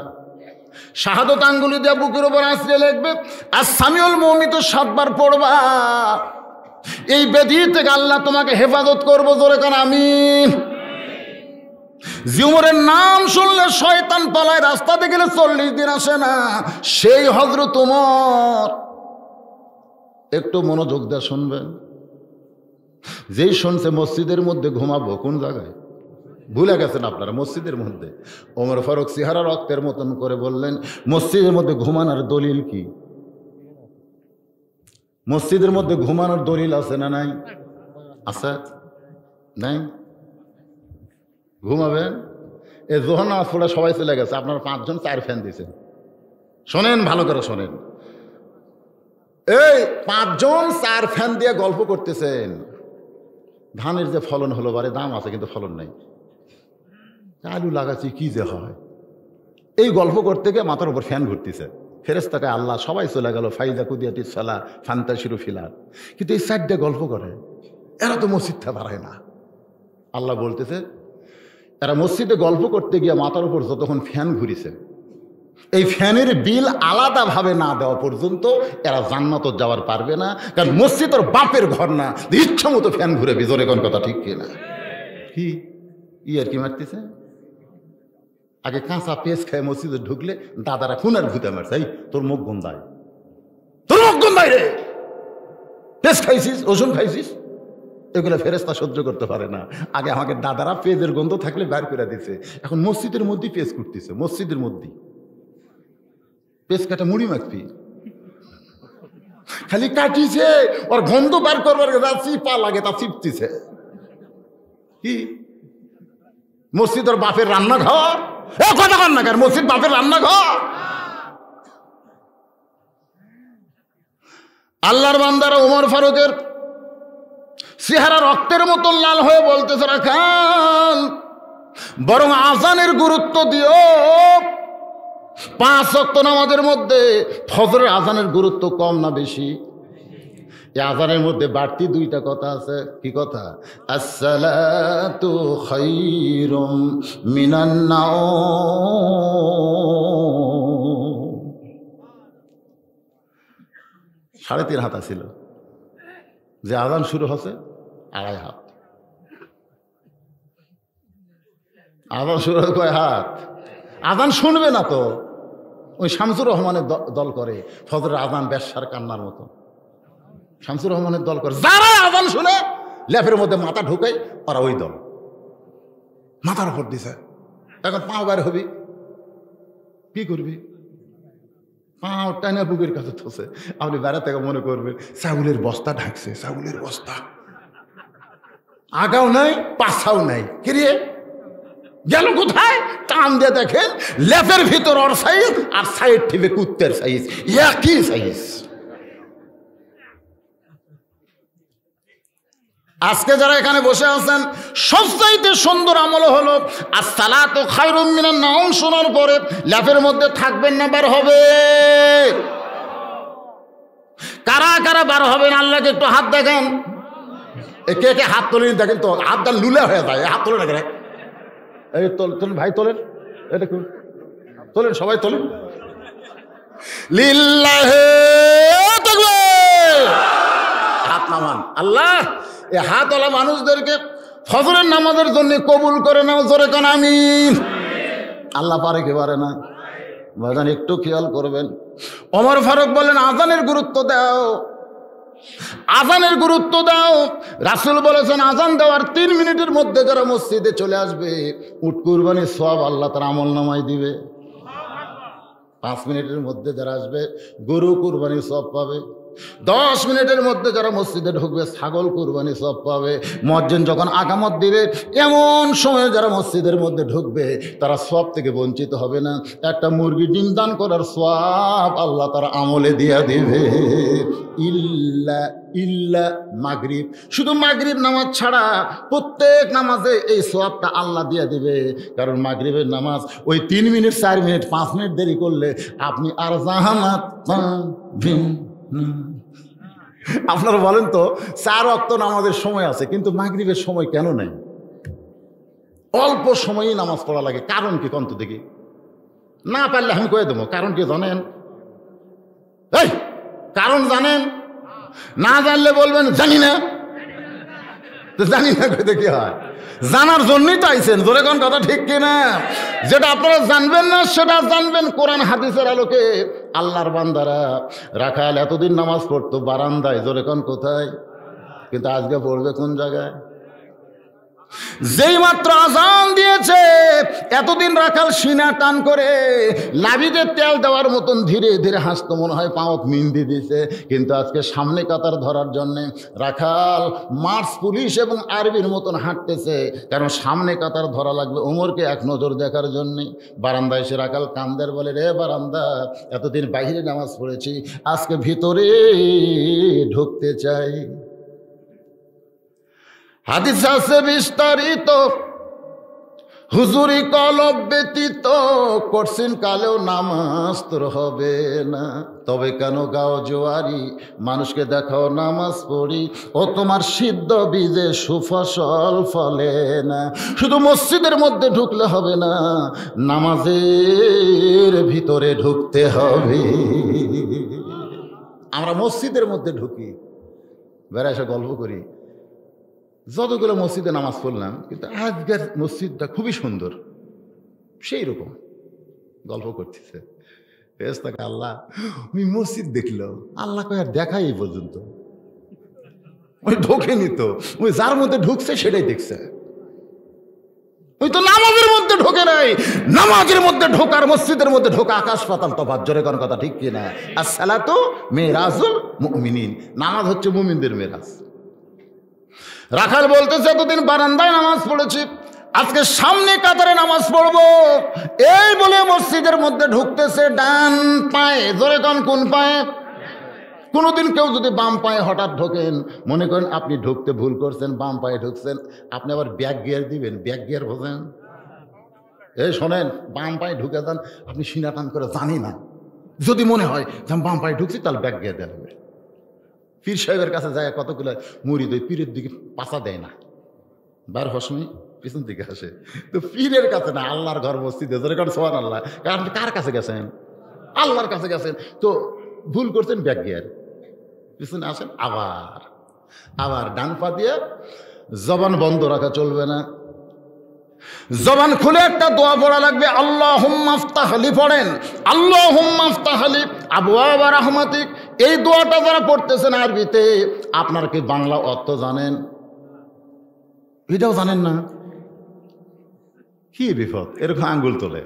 Speaker 1: শাহাদত আঙ্গুলি দিয়ে বুকের উপর আঁচড়ে লিখবে, আর সামিউল মুমিত 7 বার পড়বা, এই ব্যাধি থেকে আল্লাহ তোমাকে হেফাজত করবো, জোরে কান আমিন। যে উমরের নাম শুনলে শয়তান পালায়, রাস্তাতে গেলে 40 দিন আসে না, সেই হযরত উমর। একটু মনোযোগ দিয়ে শুনবেন, যেই শুনছে মসজিদের মধ্যে ঘুমাবো, কোন জায়গায় ভুলে গেছেন আপনারা? মসজিদের মধ্যে। ওমর ফারুক চেহারা রক্তের মতন করে বললেন, মসজিদের মধ্যে ঘুমানোর দলিল কি? মসজিদের মধ্যে ঘুমানোর দলিল আছে না নাই? আছে নাই? ঘুমাবেন। এ যখন নামাজ পড়ে সবাই চলে গেছে, আপনারা 5 জন 4 ফ্যান দিয়েছেন। শোনেন, ভালো করে শোনেন, এই 5 জন 4 ফ্যান দিয়ে গল্প করতেছেন, ধানের যে ফলন হলো, বারে দাম আছে কিন্তু ফলন নাই, আলু লাগাচ্ছি কি যে হয়, এই গল্প করতে গিয়ে মাথার উপর ফ্যান ঘুরতেছে, ফেরেশতাকে আল্লাহ সবাই চলে গেল, ফাইজা কুদিয়াতি সালা ফান্তাশিরু ফিলার, কিন্তু এই 4টা গল্প করে, এরা তো মসজিদটা বাড়ায় না। আল্লাহ বলতেছে, এরা মসজিদে গল্প করতে গিয়ে মাথার উপর যতক্ষণ ফ্যান ঘুরিছে, এই ফ্যানের বিল আলাদাভাবে না দেওয়া পর্যন্ত এরা জান্নাত যাওয়ার পারবে না, কারণ মসজিদ ওর বাপের ঘর না, ইচ্ছা মতো ফ্যান ঘুরে বিজোরে কোন কথা ঠিক কিনা? কি আর কি মারতেছে? আগে কাঁচা পেঁচ খায় মসজিদে ঢুকলে দাদারা খুনের ভূতে মারছে, এই তোর মুখ গন্ধায়, তোর মুখ গন্ধায় রে, পেঁচ খাইছিস, রসুন খাইছিস, এগুলো ফেরেশতা সহ্য করতে পারে না। আগে আমাকে দাদারা পেঁচের গন্ধ থাকলে বের করে দিছে, এখন মসজিদের মধ্যেই পেঁচ করতেছে, মসজিদের মধ্যেই পেঁচ কাটা মুড়ি মাখবি, খালি কাটিছে, ওর গন্ধ বার করবার যা চিপা লাগে তা চিপতেছে। কি মসজিদ ওর বাপের রান্নাঘর? কথা কন না কেন, মসজিদ বাপের রান্নাঘর? আল্লাহর বান্দারা ওমর ফারুকের চেহারা রক্তের মতো লাল হয়ে বলতেছে, রাখাল বরং আজানের গুরুত্ব দিও। 5 ওয়াক্ত নামাজের মধ্যে ফজরের আজানের গুরুত্ব কম না বেশি? এই আজানের মধ্যে বাড়তি 2টা কথা আছে। কি কথা? আসসালাতু খায়রুম মিনান নাওম। 3.5 হাত ছিল, যে আজান শুরু হচ্ছে 2.5 হাত, আজান শুরু হয় কয় হাত? আজান শুনবে না তো, ওই শামসুর রহমানের দল করে ফজরের আজান বেশ্যার কান্নার মতো, শামসুর রহমানের দল করে, যারা আজান শুনে ল্যাপের মধ্যে মাথা ঢুকাই, ওরা ওই দল। মাথার উপর দিছে, এখন পা বার হবি, কি করবি? পাও টানা বুকের কাছে থসে। আপনি বেড়া থেকে মনে করবেন চাউলের বস্তা ঢাকছে, চাউলের বস্তা, আগাও নাই পাছাও নাই, কিরে গেল কোথায়? টান দিয়ে দেখেন লেপের ভিতর ওর সাইজ আর সাইড থেকে কুত্তের সাইজ, একই সাইজ। আজকে যারা এখানে বসে আছেন সবচাইতে সুন্দর আমল হলো আসসালাতু খায়রুম মিনান নাওম শোনার পরে ল্যাপের মধ্যে থাকবেন না বার হবে? কারা কারা বার হবেন আল্লাহকে একটু হাত দেখেন। কে কে হাত তোলেন দেখেন তো, হাতটা লুলে হয়ে যায়, হাত তোলে না কেন? এই তোলেন ভাই, তোলেন, এটা তোলেন, সবাই তোলেন। লিল্লাহি তাকবীর, হাত নামান। আল্লাহ এই হাতওয়ালা মানুষদেরকে ফজরের নামাজের জন্য কবুল করে নাও, জোরে কোন আমিন। আল্লাহ পারে কি পারে না? ভাইজান একটু খেয়াল করবেন। ওমর ফারুক বলেন আজানের গুরুত্ব দাও, আজানের গুরুত্ব দাও। রাসূল বলেছেন আজান দেওয়ার 3 মিনিটের মধ্যে যারা মসজিদে চলে আসবে উট কুরবানির সওয়াব আল্লাহ তার আমল নামায় দিবে। 5 মিনিটের মধ্যে যারা আসবে গরু কুরবানির সওয়াব পাবে। 10 মিনিটের মধ্যে যারা মসজিদে ঢুকবে ছাগল কুরবানি সওয়াব পাবে। মুয়াজ্জিন যখন আকামত দিবে এমন সময় যারা মসজিদের মধ্যে ঢুকবে তারা সওয়াব থেকে বঞ্চিত হবে না। একটা মুরগি ডিম দান করার সওয়াব আল্লাহ তার আমলে দিয়া দিবে। ইল্লা মাগরিব, শুধু মাগরিব নামাজ ছাড়া প্রত্যেক নামাজে এই সওয়াবটা আল্লাহ দিয়া দিবে। কারণ মাগরিবের নামাজ ওই 3 মিনিট 4 মিনিট 5 মিনিট দেরি করলে আপনি আর জাহান্নাত পাবেন। আপনারা বলেন তো 4 ওয়াক্ত নামাজের সময় আছে কিন্তু মাগরিবের সময় কেন নাই? অল্প সময়ই নামাজ পড়া লাগে, কারণ কি কন্ত দেখি? না পারলে আমি কয়ে দেবো কারণ কি জানেন? এই কারণ জানেন? না জানলে বলবেন জানি না। তো জানি না কইতে কি হয়? জানার জন্যই তো আইছেন, জোরে কোন কথা ঠিক কিনা? যেটা আপনারা জানবেন না সেটা জানবেন কোরআন হাদিসের আলোকে। আল্লাহর বান্দারা রাখাল এতদিন নামাজ পড়তো বারান্দায়, জোরে কোন কোথায়? কিন্তু আজকে পড়বে কোন জায়গায়? যেই মাত্র আজান দিয়েছে এতদিন রাখাল সিনা টান করে নাভিতে তেল দেওয়ার মতন ধীরে ধীরে হাসতো, মনে হয় পাওত মিন্দি দিছে। কিন্তু আজকে সামনে কাতার ধরার জন্যে রাখাল মার্চ পুলিশ এবং আর্মির মতন হাঁটতেছে, কারণ সামনে কাতার ধরা লাগবে ওমরকে এক নজর দেখার জন্যে। বারান্দায় এসে রাখাল কান্দের বলে, রে বারান্দা, এতদিন বাইরে নামাজ পড়েছি, আজকে ভিতরে ঢুকতে চাই। হাদিস আছে বিস্তারিত, হুজুরি কলব ব্যতীত কঠিন কালেও নামাজ তোর হবে না। তবে কেন গাও জোয়ারি, মানুষকে দেখাও নামাজ পড়ি, ও তোমার সিদ্ধ বীজে সুফসল ফলে না। শুধু মসজিদের মধ্যে ঢুকলে হবে না, নামাজের ভিতরে ঢুকতে হবে। আমরা মসজিদের মধ্যে ঢুকি, বেড়া এসে গল্প করি, যতগুলো মসজিদে নামাজ পড়লাম কিন্তু আজকের মসজিদটা খুবই সুন্দর, সেই রকম গল্প করতেছে। আল্লাহ ওই মসজিদ দেখলো, আল্লাহ কয় আর দেখাই এই পর্যন্ত, ওই ঢোকেনি তো, ওই যার মধ্যে ঢুকছে সেটাই দেখছে, ওই তো নামাজের মধ্যে ঢোকে নাই। নামাজের মধ্যে ঢোকার মসজিদের মধ্যে ঢোকা আকাশ পাতাল তফাৎ, জোরে কোন কথা ঠিক কিনা? আসসালাতু মিরাজুল মুমিনিন, নামাজ হচ্ছে মুমিনদের মেরাজ। রাখাল বলতেছে এতদিন বারান্দায় নামাজ পড়েছি, আজকে সামনে কাতারে নামাজ পড়বো। এই বলে মসজিদের মধ্যে ঢুকতেছে ডান পায়ে, জোরে কোন পায়ে? কোনোদিন কেউ যদি বাম পায়ে হঠাৎ ঢোকেন, মনে করেন আপনি ঢুকতে ভুল করছেন, বাম পায়ে ঢুকছেন, আপনি আবার ব্যাক গিয়ার দিবেন, ব্যাক গিয়ার বোঝেন? এই শোনেন, বাম পায়ে ঢুকে যান, আপনি সিনা টান করে জানি না, যদি মনে হয় যে আমি বাম পায়ে ঢুকছি তাহলে ব্যাক গিয়ার দেওয়া হবে। পীর সাহেবের কাছে যায় কতগুলো মুরিদ, ওই পীরের দিকে পাছা দেয় না, বার হসমি পিছন দিকে আসে। তো পীরের কাছে না, আল্লাহর ঘর মসজিদে, সুবহানাল্লাহ। কারণ কার কাছে গেছেন? আল্লাহর কাছে গেছেন। তো ভুল করছেন, ব্যাক গিয়ার, পিছনে আসেন, আবার ডান পা দিয়ে জবান বন্ধ রাখা চলবে না, জবান খুলে একটা দোয়া পড়া লাগবে। আল্লাহুম্মা আফতাহ লি পড়েন, আল্লাহুম্মা আফতাহ লি আবওয়াবা রাহমাতিক। এই দোয়াটা যারা পড়তেছেন আরবিতে, আপনারা কি বাংলা অর্থ জানেন? এটাও জানেন না? কি বিপদ, এরকম আঙ্গুল তোলে।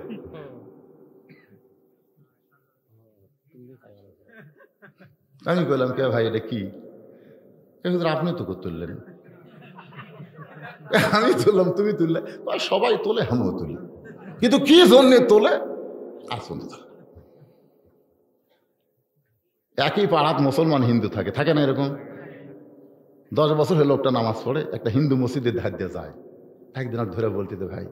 Speaker 1: আমি বললাম কে ভাই এটা কি? আপনি তো তুললেন। আমি তুললাম, তুমি তুললে, সবাই তোলে, আমিও তুলি, কিন্তু কি জন্যে তোলে আসুন। একই পাড়াত মুসলমান হিন্দু থাকে, থাকে না এরকম? 10 বছর হয়ে লোকটা নামাজ পড়ে, একটা হিন্দু মসজিদের ধার দিয়ে যায়। একদিন আর ধরে বলতে ভাই,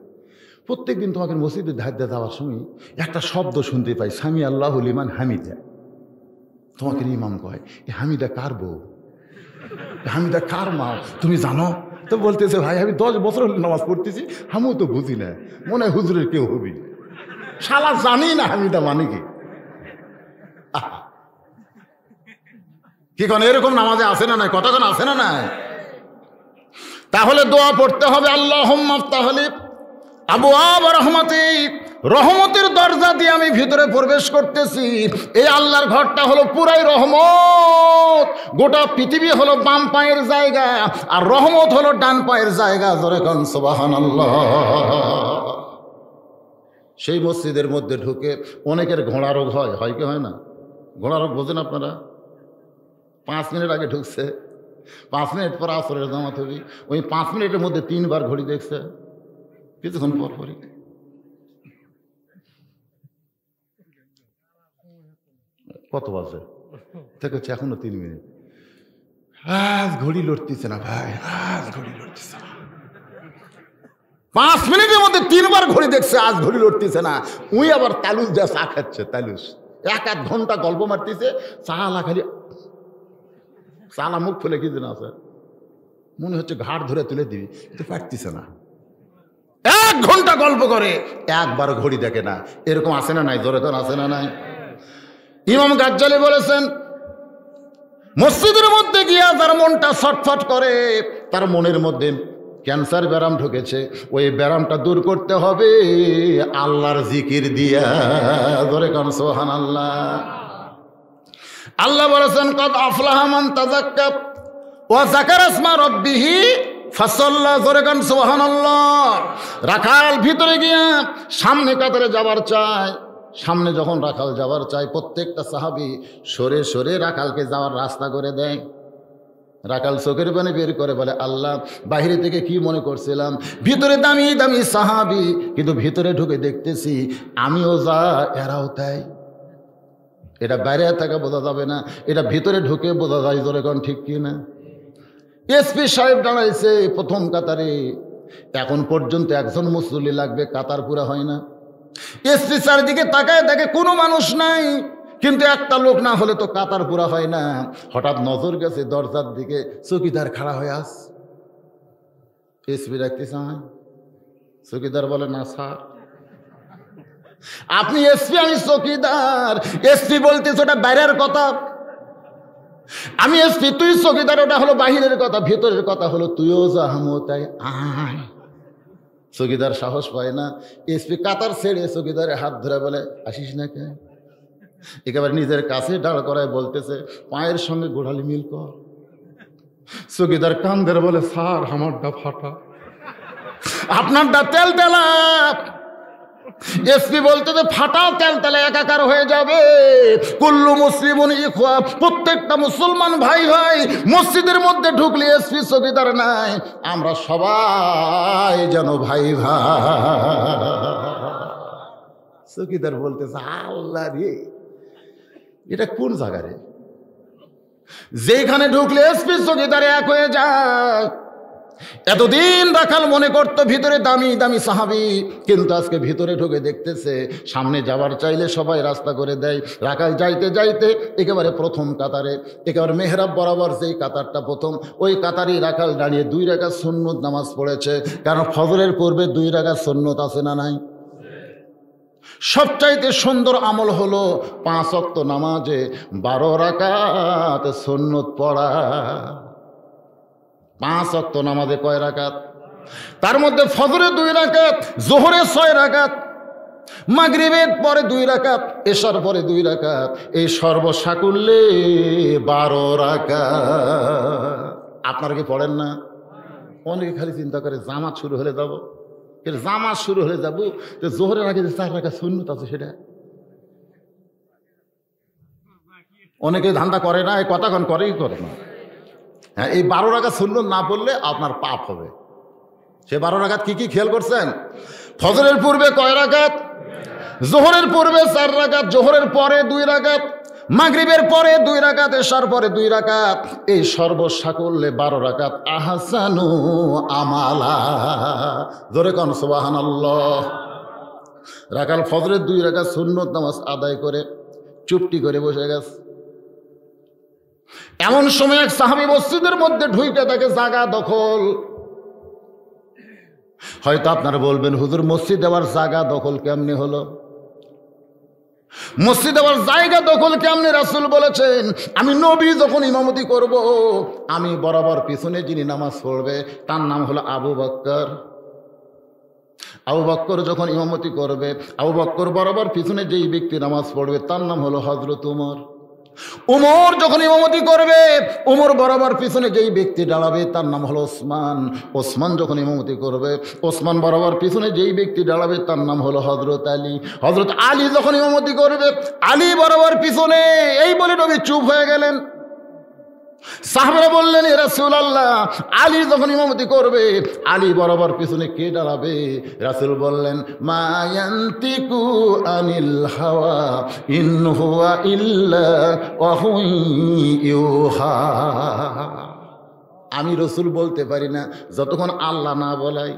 Speaker 1: প্রত্যেক দিন তোমাকে মসজিদের ধার দিয়ে যাওয়ার সময় একটা শব্দ শুনতে পাই, সামি আল্লাহ লিমান হামিদা। তোমাকে ইমাম কয়, এ হামিদা কার বউ, হামিদা কার মা, তুমি জানো? তো বলতেছে ভাই আমি 10 বছর হলে নামাজ পড়তেছি, আমিও তো বুঝি না, মনে হয় হুজুরের কেউ হবি, শালা জানি না হামিদা মানে কি। কি কোন এরকম নামাজে আসে না নাই? কতক্ষণ আসে না নাই? তাহলে দোয়া পড়তে হবে, আল্লাহুম্মা আফতাহলি আবওয়াব রাহমাতিক, রহমতের দরজা দিয়ে আমি ভিতরে প্রবেশ করতেছি। এই আল্লাহর ঘরটা হলো পুরাই রহমত। গোটা পৃথিবী হলো বাম পায়ের জায়গা, আর রহমত হলো ডান পায়ের জায়গা। জোরে কোন সুবহানাল্লাহ। সেই মসজিদের মধ্যে ঢুকে অনেকের ঘোড়া রোগ হয়, হয় কি হয় না? ঘোড়া রোগ বোঝেন আপনারা? 5 মিনিট আগে ঢুকছে, 5 মিনিট পর আসরের জামাত হবি, ওই 5 মিনিটের মধ্যে 3 বার ঘড়ি দেখছে, কিছুক্ষণ পর পরই। কত বাজে থেকে হচ্ছে এখনো 3 মিনিট, আজ ঘড়ি লড়তেছে না ভাই, আজ ঘড়ি লড়তেছে না। 5 মিনিটের মধ্যে 3 বার ঘড়ি দেখছে, আজ ঘড়ি লড়তেছে না। উই আবার তালুস যা চা খাচ্ছে, তালুস 1-1 ঘন্টা গল্প মারতেছে, চালা খালি চালা মুখ খুলে কি দিন আছে, মনে হচ্ছে ঘাট ধরে তুলে দিবি, কিন্তু পারতেছে না। 1 ঘন্টা গল্প করে, একবার ঘড়ি দেখে না। এরকম আসে না নাই? জোরে তোর আসে না নাই? ইমাম গাজ্জালি বলেছেন, মসজিদের মধ্যে গিয়া যার মনটা ছটফট করে, তার মনের মধ্যে ক্যান্সার ব্যারাম ঢুকেছে, ওই ব্যারামটা দূর করতে হবে আল্লাহর জিকির দিয়া। জোরে কান সুবহানাল্লাহ। আল্লাহ বলেছেন, কদ আফলাহা মান তাযাক্কা ওয়া যাকারা ইসমা রাব্বিহি ফাসাল্লা। জোরে কান সুবহানাল্লাহ। রাখাল ভিতরে গিয়া সামনে কাতারে যাবার চায়, সামনে যখন রাখাল যাবার চায়, প্রত্যেকটা সাহাবী সরে সরে রাখালকে যাওয়ার রাস্তা করে দেয়। রাখাল চোখের পানি বের করে বলে, আল্লাহ, বাহিরে থেকে কি মনে করছিলাম ভিতরে দামি দামি সাহাবী, কিন্তু ভিতরে ঢুকে দেখতেছি আমিও যা এরাও তাই। এটা বাইরে থাকা বোঝা যাবে না, এটা ভিতরে ঢুকে বোঝা যায়। জোরে কোন ঠিক কি না? এসপি সাহেব দাঁড়াইছে প্রথম কাতারে, এখন পর্যন্ত একজন মুসল্লি লাগবে, কাতার পুরা হয় না। এসপি চারিদিকে তাকায় দেখে কোনো মানুষ নাই, কিন্তু একটা লোক না হলে তো কাতার পুরা হয় না। হঠাৎ নজর গেছে দরজার দিকে, চৌকিদার খাড়া হয়ে আস। এসপি রাখতে চায়, চৌকিদার বলে, না স্যার আপনি এসপি, আমি চৌকিদার। এসপি বলতেছে ওটা বাইরের কথা, আমি এসপি, তুই চৌকিদার, ওটা হলো বাহিরের কথা, ভিতরের কথা হলো তুইও যা আমিও তাই, আয়। চৌকিদার সাহস পায় না। এসপি কাতার ছেড়ে চৌকিদারের হাত ধরে বলে, আসিস না কেন? একেবারে নিজের কাছে দাঁড় করায় বলতেছে, পায়ের সঙ্গে গোড়ালি মিল কর। চৌকিদার কান ধরে বলে, স্যার আমারটা ফাটা, আপনারটা তেল তেলা। এসপি বলতেছে, ফাটাও তেল তেলা একাকার হয়ে যাবে। কুল্লু মুসলিমুন ইখওয়া, প্রত্যেকটা মুসলমান ভাই ভাই। মসজিদের মধ্যে ঢুকলে এসপি চৌকিদার নাই, আমরা সবাই যেন ভাই ভাই। চৌকিদার বলতেছে, আল্লাহ রে, এটা কোন জায়গা রে, যেখানে ঢুকলে এসপি চৌকিদার এক হয়ে যায়। এতদিন রাখাল মনে করতো ভিতরে দামি দামি সাহাবী, কিন্তু আজকে ভিতরে ঢুকে দেখতেছে সামনে যাবার চাইলে সবাই রাস্তা করে দেয়। রাখাল যাইতে যাইতে একেবারে প্রথম কাতারে, একেবারে মেহরাব বরাবর যেই কাতারটা প্রথম, ওই কাতারই রাখাল দাঁড়িয়ে 2 রাকাত সুন্নত নামাজ পড়েছে। কারণ ফজরের পূর্বে 2 রাকাত সুন্নত আছে না নাই? সবচাইতে সুন্দর আমল হলো 5 ওয়াক্ত নামাজে 12 রাকাত সুন্নত পড়া। 5 ওয়াক্ত নামাজে কয় রাকাত? তার মধ্যে ফজরে 2 রাকাত, জোহরে 6 রাকাত, মাগরিবের পরে 2 রাকাত, এশার পরে 2 রাকাত, এই সর্বসাকুল্যে 12 রাকাত। আপনারা কি পড়েন না? অনেকে খালি চিন্তা করে জামাত শুরু হলে যাবো, জামাত শুরু হলে যাবো, তো জোহরের আগে যে 4 রাকাত সুন্নত আছে সেটা অনেকে ধান্দা করে না, এই কথাক্ষণ করেই করে না। হ্যাঁ, এই 12 রাকাত সুন্নত না পড়লে আপনার পাপ হবে। সে 12 রাকাত কি কি খেয়াল করছেন? ফজরের পূর্বে কয় রাকাত? জোহরের পূর্বে 4 রাকাত, জোহরের পরে 2 রাকাত, মাগরিবের পরে 2 রাকাত, এশার পরে 2 রাকাত, এই সর্বসাকল্যে 12 রাকাত। আহসানু আমালা, জোরে কোন সুবহানাল্লাহ। রাকাল ফজরের 2 রাকাত সুন্নত নামাজ আদায় করে চুপটি করে বসে গেছে। এমন সময় এক সাহাবী মসজিদের মধ্যে ঢুকে তাকে জায়গা দখল। হয়তো আপনারা বলবেন, হুজুর মসজিদ আবার জায়গা দখল কেমনে হলো? মসজিদ আবার জায়গা দখল কেমনে? রাসূল বলেছেন, আমি নবী যখন ইমামতি করব, আমি বরাবর পিছনে যিনি নামাজ পড়বে তার নাম হলো আবু বকর। আবু বকর যখন ইমামতি করবে, আবু বকর বরাবর পিছনে যেই ব্যক্তি নামাজ পড়বে তার নাম হলো হযরত উমর। উমর যখন ইমামতি করবে, উমর বরাবর পিছনে যেই ব্যক্তি দাঁড়াবে তার নাম হলো ওসমান। ওসমান যখন ইমামতি করবে, ওসমান বরাবর পিছনে যেই ব্যক্তি দাঁড়াবে তার নাম হলো হযরত আলী। হযরত আলী যখন ইমামতি করবে, আলী বরাবর পিছনে। এই বলে নবী চুপ হয়ে গেলেন। সাহাবারা বললেন, এ রাসূলুল্লাহ, আলী যখন ইমামতি করবে, আলী বরাবর পিছনে কে দাঁড়াবে? রাসূল বললেন, মা ইয়ান্তিকু আনিল হাওয়া ইন হুয়া ইল্লা ওয়াহুই ইউহা। আমি রসুল বলতে পারি না যতক্ষণ আল্লাহ না বলাই।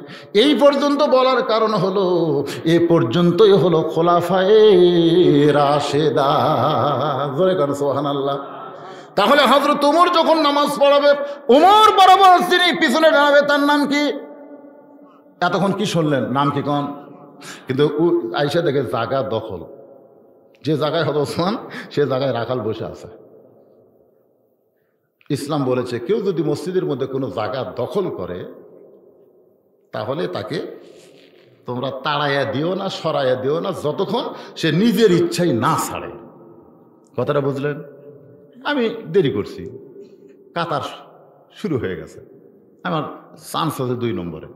Speaker 1: এই পর্যন্ত বলার কারণ হলো, এ পর্যন্তই হলো খোলাফায়ে রাশেদা। জোরে কারণ সুবহানাল্লাহ। তাহলে হযরত উমর যখন নামাজ পড়াবে, উমর বরাবর যিনি পিছনে দাঁড়াবে তার নাম কি? এতক্ষণ কি শুনলেন? নাম কি কোন? কিন্তু আইসা দেখে জায়গা দখল। যে জায়গায় হযরত ওসমান, সে জায়গায় রাখাল বসে আছে। ইসলাম বলেছে, কেউ যদি মসজিদের মধ্যে কোনো জায়গা দখল করে, তাহলে তাকে তোমরা তাড়াইয়া দিও না, সরাইয়া দিও না, যতক্ষণ সে নিজের ইচ্ছাই না ছাড়ে। কথাটা বুঝলেন? আমি দেরি করছি, কাতার শুরু হয়ে গেছে, আমার চান্স আছে 2 নম্বরে।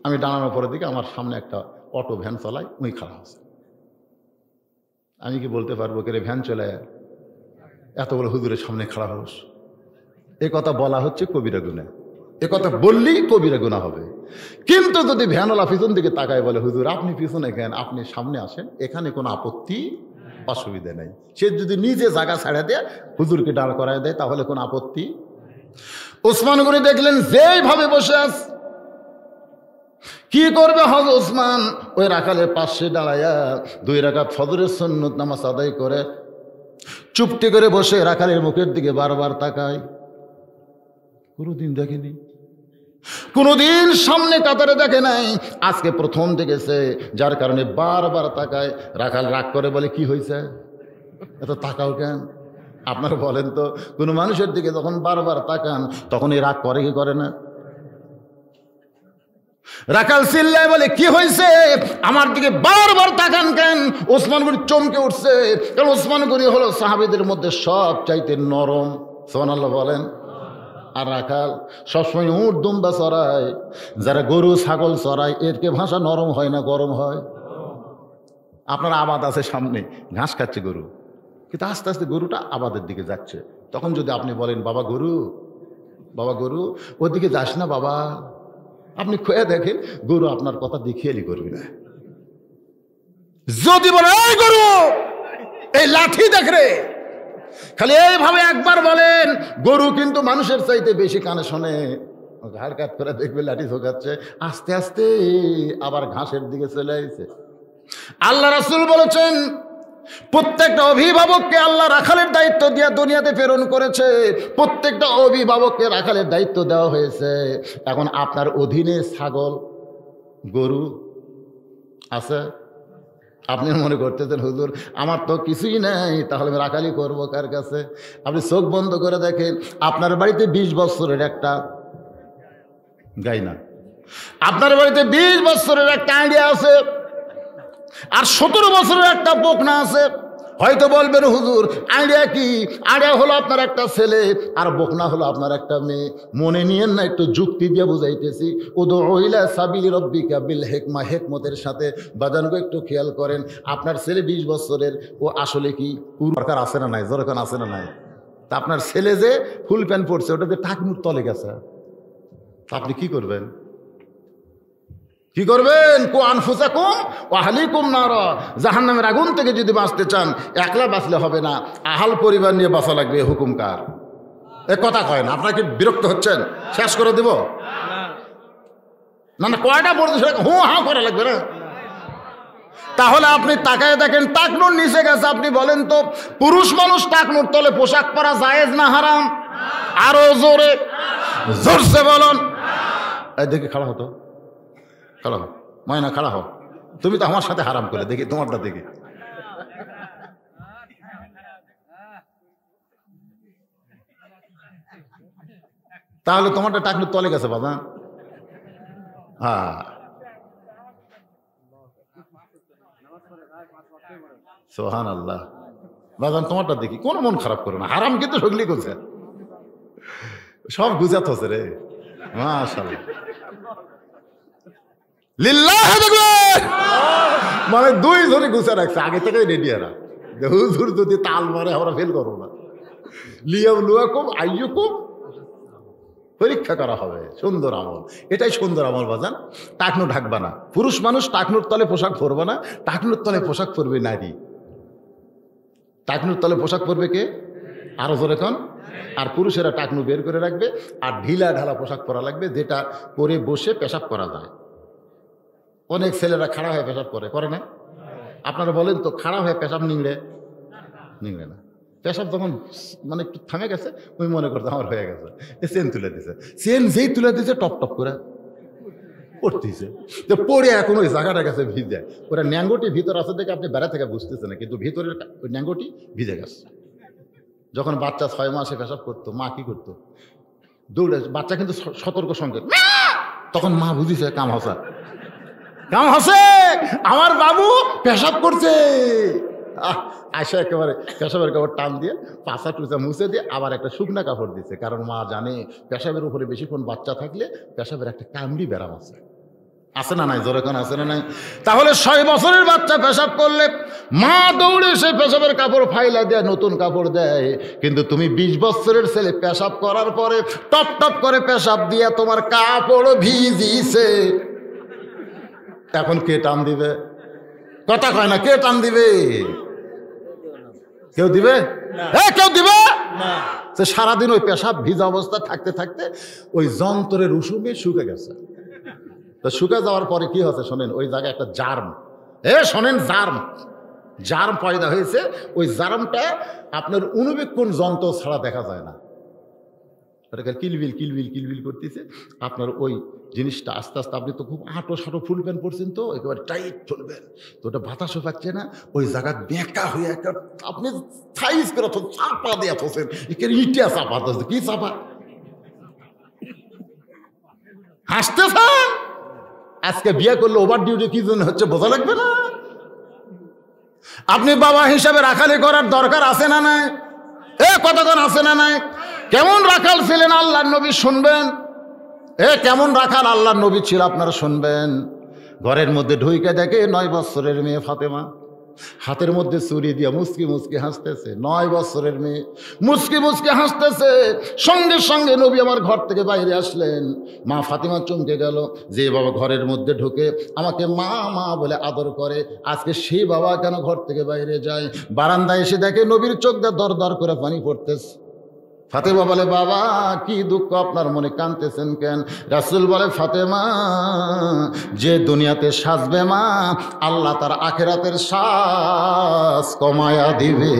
Speaker 1: আমি দাঁড়ানোর পরের দিকে আমার সামনে একটা অটো ভ্যান চলাই, ওই খারাপ আছে। আমি কি বলতে পারবো কে রে ভ্যান চলে এত বড় হুজুরের সামনে খারাপ হোস? এ কথা বলা হচ্ছে কবিরা গুনাহ। এ কথা বললেই কবিরা গুনাহ হবে। কিন্তু যদি ভ্যানওয়ালা পিছন দিকে তাকায় বলে, হুজুর আপনি পিছনে কেন, আপনি সামনে আসেন, এখানে কোনো আপত্তি অসুবিধা নাই। সে যদি নিজে জায়গা ছাড়া দেয়, হুজুরকে দাঁড় করায় দেয়, তাহলে কোনো আপত্তি। ওসমান গনি দেখলেন যেইভাবে বসে আস, কি করবে হযরত ওসমান? ওই রাখালের পাশে দাঁড়ায়া 2 রাকাত ফজরের সুন্নত নামাজ আদায় করে চুপটি করে বসে রাখালের মুখের দিকে বারবার তাকায়। কোনোদিন দেখেনি, কোনোদিন সামনে কাতারে দেখে নাই, আজকে প্রথম দেখেছে, যার কারণে বারবার তাকায়। রাখাল রাগ করে বলে, কি হয়েছে এত তাকাও কেন? আপনারা বলেন তো, কোনো মানুষের দিকে যখন বারবার তাকান তখন এই রাগ করে কি করে না? রাখাল চিল্লায় বলে, কি হয়েছে, আমার দিকে বারবার তাকান কেন? ওসমান গনি চমকে উঠছে, কারণ ওসমান গনি হলো সাহাবীদের মধ্যে সব চাইতে নরম। সুবহানাল্লাহ বলেন। আর রাখাল সবসময় উট দুম্বা চড়ায়, যারা গরু ছাগল চড়ায়, এরকে ভাষা নরম হয় না গরম হয়? আপনার আবাদ আছে সামনে, ঘাস খাচ্ছে গরু, কিন্তু আস্তে আস্তে গরুটা আবাদের দিকে যাচ্ছে। তখন যদি আপনি বলেন, বাবা গরু, বাবা গরু, ওদিকে যাস না বাবা, আপনি খোয়া দেখেন গরু আপনার কথা দেখিয়ালি করবি না। যদি বলে, এই গরু, এই লাঠি দেখ রে, খালি এইভাবে একবার বলেন, গরু কিন্তু মানুষের চাইতে বেশি কানে শোনে। ঘাড় কাত করে দেখবে লাঠি ঝোকাচ্ছে, আস্তে আস্তে আবার ঘাসের দিকে চলে আসছে। আল্লাহ রাসূল বলেছেন, প্রত্যেকটা অভিভাবককে আল্লাহ রাখালের দায়িত্ব দিয়ে দুনিয়াতে প্রেরণ করেছে। প্রত্যেকটা অভিভাবককে রাখালের দায়িত্ব দেওয়া হয়েছে। এখন আপনার অধীনে ছাগল গরু আছে, আপনি মনে করতেছেন, হুজুর আমার তো কিছুই নাই, তাহলে আমি রাখালি করবো কার কাছে? আপনি চোখ বন্ধ করে দেখেন, আপনার বাড়িতে 20 বছরের একটা গাই না, আপনার বাড়িতে 20 বছরের একটা আইডিয়া আছে, আর 17 বছরের একটা বকনা আছে। হয়তো বলবেন হুজুর আইডিয়া কি? আইডিয়া হলো আপনার একটা ছেলে আর বকনা হলো আপনার একটা মেয়ে। মনে নিয়েন না, একটু যুক্তি দিয়ে বুঝাইতেছি। উদু ইলা সাবিলি রাব্বিকা বিল হিকমা, হিকমতের সাথে। বাজানগো একটু খেয়াল করেন, আপনার ছেলে 20 বছরের, ও আসলে কি দরকার আছে না নাই? দরকার আছে না নাই? তা আপনার ছেলে যে ফুল প্যান্ট পরছে ওটাতে টাকনুর তলে গেছে, তা আপনি কি করবেন? কি করবেন? কু আনফুসাকুম ওয়া আহলিকুম নারা, জাহান্নামের আগুন থেকে যদি বাঁচতে চান একলা বাঁচলে হবে না, আহাল পরিবার নিয়ে বাঁচা লাগবে। হুকুম কার? এ কথা কয় না। আপনারা কি বিরক্ত হচ্ছেন? শেষ করে দিব না? না কয়টা পড়তে সেটা হু হা করা লাগবে না? তাহলে আপনি তাকায় দেখেন টাকনুর নিচে গেছে। আপনি বলেন তো পুরুষ মানুষ টাকনুর তলে পোশাক পরা জায়েজ না হারাম? আরো জোরে জোরসে বলুন। এই দেখি খাড়া হতো, খাড়া হো ময়না, খাড়া হো। তুমি তো আমার সাথে হারাম করে, দেখি তোমারটা দেখি। তাহলে তোমারটা টাকনুর তলে গেছে বাবা। হ্যাঁ, সুবহানাল্লাহ। বাজান তোমারটা দেখি, কোনো মন খারাপ করো না। হারাম কিন্তু সগলি করছে, সব গুজাত হচ্ছে রে। মাশাআল্লাহ, লিল্লাহ দেখবেন, মানে 2 জনে গুছা রাখছে আগে থেকে রেডি। এরা হুজুর যদি তাল মারে আমরা ফেল করবো না। লিয়াবলুয়াকুম আইয়ুকুম, পরীক্ষা করা হবে। সুন্দর আমল, এটাই সুন্দর আমল বাজান। টাকনু ঢাকবা না। পুরুষ মানুষ টাকনুর তলে পোশাক পরবে না, টাকনুর তলে পোশাক পরবে নারী। টাকনুর তলে পোশাক পরবে কে? আরো জোরে কন। আর পুরুষেরা টাকনু বের করে রাখবে, আর ঢিলা ঢালা পোশাক পরা লাগবে, যেটা পরে বসে পেশাব করা যায়। অনেক ছেলেরা খাড়া হয়ে পেশাব করে না? আপনারা বলেন তো, খাড়া হয়ে পেশাব নিংড়ে না? পেশাব যখন মানে একটু থামে গেছে, ওই মনে করতে আমার হয়ে গেছে, চেন তুলে দিছে। চেন যেই তুলে দিছে টপ টপ করে পড়তেছে, তো পড়ে এখন ওই জায়গাটা গেছে ভিজে। ওরা ন্যাঙ্গটি ভিতর আছে দেখে আপনি বেড়া থেকে বুঝতেছে না, কিন্তু ভিতরের ওই ন্যাঙ্গটি ভিজে গেছে। যখন বাচ্চা 6 মাসে পেশাব করতো, মা কি করতো? দৌড়ে, বাচ্চা কিন্তু সতর্ক সংকেত, তখন মা বুঝিছে কাম হসা, কাম হসে, আমার বাবু পেশাব করছে। আসে একেবারে পেশাবের কাপড় টান দিয়ে পাশা টুচা মুছে দিয়ে আবার একটা শুকনা কাপড় দিচ্ছে, কারণ মা জানে পেশাবের উপরে বেশিক্ষণ বাচ্চা থাকলে পেশাবের একটা কামড়ি ব্যারাম আছে। আছে না নাই? জোরেখান আছে না নাই? তাহলে 6 বছরের বাচ্চা পেশাব করলে মা দৌড়ে সে পেশাবের কাপড় ফাইলা দেয়, নতুন কাপড় দেয়। কিন্তু তুমি 20 বছরের ছেলে পেশাব করার পরে টপ টপ করে পেশাব দিয়ে তোমার কাপড় ভিজিছে, এখন কে টান দিবে? কথা কয় না, কে টান দিবে? কেউ দিবে? কেউ দিবে না। সারাদিন ওই পেশাব ভিজা অবস্থা থাকতে থাকতে ওই যন্ত্রের উষুমে শুকে গেছে। তো শুকে যাওয়ার পরে কি হচ্ছে শোনেন, ওই জায়গায় একটা জার্ম, শোনেন, জার্ম পয়দা হয়েছে। ওই জার্মটা আপনার অনুবীক্ষণ যন্ত্র ছাড়া দেখা যায় না, ওটাকে কিলবিল কিলবিল কিলবিল করতেছে। আপনার ওই জিনিসটা আস্তে আস্তে, আপনি তো খুব আঁটো সাঁটো ফুল প্যান্ট পরছেন, তো একেবারে টাইট চলবেন, তো ওটা বাতাসও পাচ্ছে না, ওই জায়গা বেঁকা হয়ে একটা আপনি সাইজ করে চাপা দিয়ে ফসেন, ইটিয়া চাপা দিচ্ছে। কি চাপা? হাসতেছেন? আজকে বিয়ে করলে ওভার ডিউটি কি জন্য হচ্ছে বোঝা লাগবে না? আপনি বাবা হিসাবে রাখালি করার দরকার আছে না নাই? কতক্ষণ আছে না নাই? কেমন রাখাল ছিলেন আল্লাহর নবী শুনবেন। কেমন রাখাল আল্লাহর নবী ছিল আপনারা শুনবেন। ঘরের মধ্যে ঢুইকে দেখে 9 বছরের মেয়ে ফাতেমা হাতের মধ্যে চুরি দিয়ে মুচকি মুচকি হাসতেছে। 9 বছরের মেয়ে মুচকি মুচকি হাসতেছে। সঙ্গে সঙ্গে নবী আমার ঘর থেকে বাইরে আসলেন। মা ফাতেমা চমকে গেল, যে বাবা ঘরের মধ্যে ঢুকে আমাকে মা মা বলে আদর করে, আজকে সেই বাবা কেন ঘর থেকে বাইরে যায়? বারান্দায় এসে দেখে নবীর চোখ দিয়ে দর দর করে পানি পড়তেছে। ফাতেমা বলে, বাবা কি দুঃখ আপনার মনে, কাঁদতেছেন কেন? রাসূল বলে, ফাতেমা, যে দুনিয়াতে সাজবে মা, আল্লাহ তার আখিরাতের সাজ কমায়া দিবে।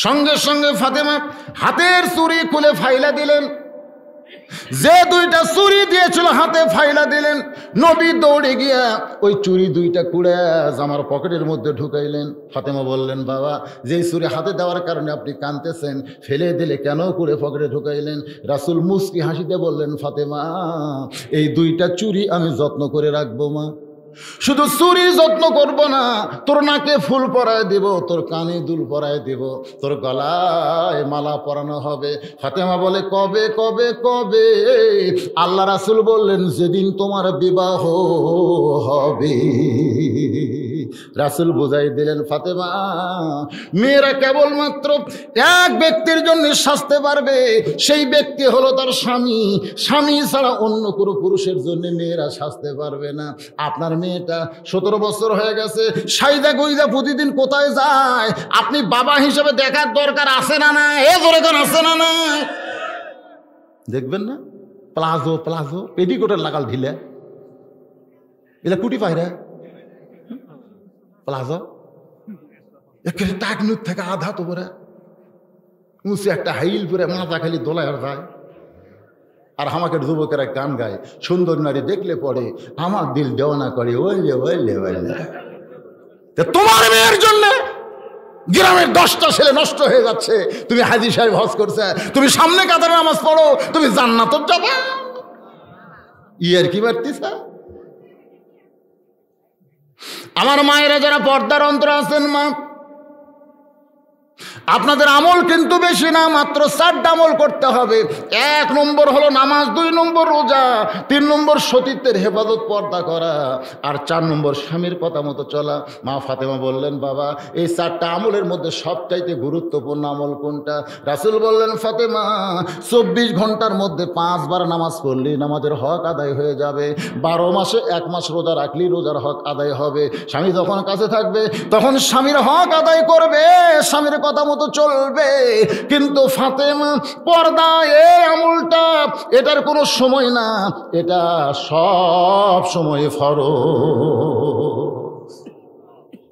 Speaker 1: সঙ্গে সঙ্গে ফাতেমা হাতের চুড়ি খুলে ফাইলা দিলেন, যে 2টা চুড়ি দিয়েছিল হাতে ফাইলা দিলেন। নবী দৌড়ে গিয়া ওই চুড়ি 2টা কুড়ে জামার পকেটের মধ্যে ঢুকাইলেন। ফাতেমা বললেন, বাবা, যেই চুড়ি হাতে দেওয়ার কারণে আপনি কাঁদতেছেন, ফেলে দিলে কেন কুড়ে পকেটে ঢুকাইলেন? রাসূল মুস্কি হাসিতে বললেন, ফাতেমা, এই 2টা চুড়ি আমি যত্ন করে রাখবো মা। শুধু চুরি যত্ন করব না, তোর নাকে ফুল পরায় দিব, তোর কানে দুল পরায় দিব, তোর গলায় মালা পরানো হবে। ফাতেমা বলে কবে কবে কবে? আল্লাহ রাসূল বললেন যেদিন তোমার বিবাহ হবে। রাসূল বুঝাই দিলেন ফাতেমা, মেয়েরা কেবলমাত্র এক ব্যক্তির জন্য সাজতে পারবে, সেই ব্যক্তি হলো তার স্বামী। স্বামী ছাড়া অন্য কোনো পুরুষের জন্য মেয়েরা সাজতে পারবে না। আপনার মেয়েটা 17 বছর হয়ে গেছে, সাইদা গইদা প্রতিদিন কোথায় যায়? আপনি বাবা হিসেবে দেখার দরকার আছে না না? এ ধরে কোন আছে না না? দেখবেন না প্লাজো প্লাজো পেটিকোটের লাগাল ঢিলে এলা কুটি পায়রা প্লাজো একেবারে টাকনুর থেকে আধা তো পরে উঁচু একটা হাইল পরে মাথা খালি দোলায় যায়। আর আমাকে যুবকেরা গান গায়, সুন্দর নারী দেখলে পড়ে আমার দিল দেওয়ানা করে, ওইলে ওইলে ওইলে। তোমার মেয়ের জন্য গ্রামের 10টা ছেলে নষ্ট হয়ে যাচ্ছে, তুমি হাজী সাহেব হজ করছে, তুমি সামনে কাতারে নামাজ পড়ো, তুমি জান্নাত যাবা। ইয়ার কি বাড়তিছে? আমার মায়েরা যারা পর্দার অন্তর আছেন, মা আপনাদের আমল কিন্তু বেশি না, মাত্র 4টা আমল করতে হবে। 1 নম্বর হলো নামাজ, 2 নম্বর রোজা, 3 নম্বর সতীত্বের হেফাজত পর্দা করা, আর 4 নম্বর স্বামীর কথা মতো চলা। মা ফাতেমা বললেন বাবা এই 4টা আমলের মধ্যে সবচাইতে গুরুত্বপূর্ণ আমল কোনটা? রাসূল বললেন ফাতেমা 24 ঘন্টার মধ্যে 5 বার নামাজ পড়লে নামাজের হক আদায় হয়ে যাবে। 12 মাসে 1 মাস রোজা রাখলেই রোজার হক আদায় হবে। স্বামী যখন কাছে থাকবে তখন স্বামীর হক আদায় করবে, স্বামীর কথা মতো চলবে। কিন্তু ফাতেমা পর্দা এই আমলটা, এটার কোনো সময় না, এটা সব সময় ফরজ।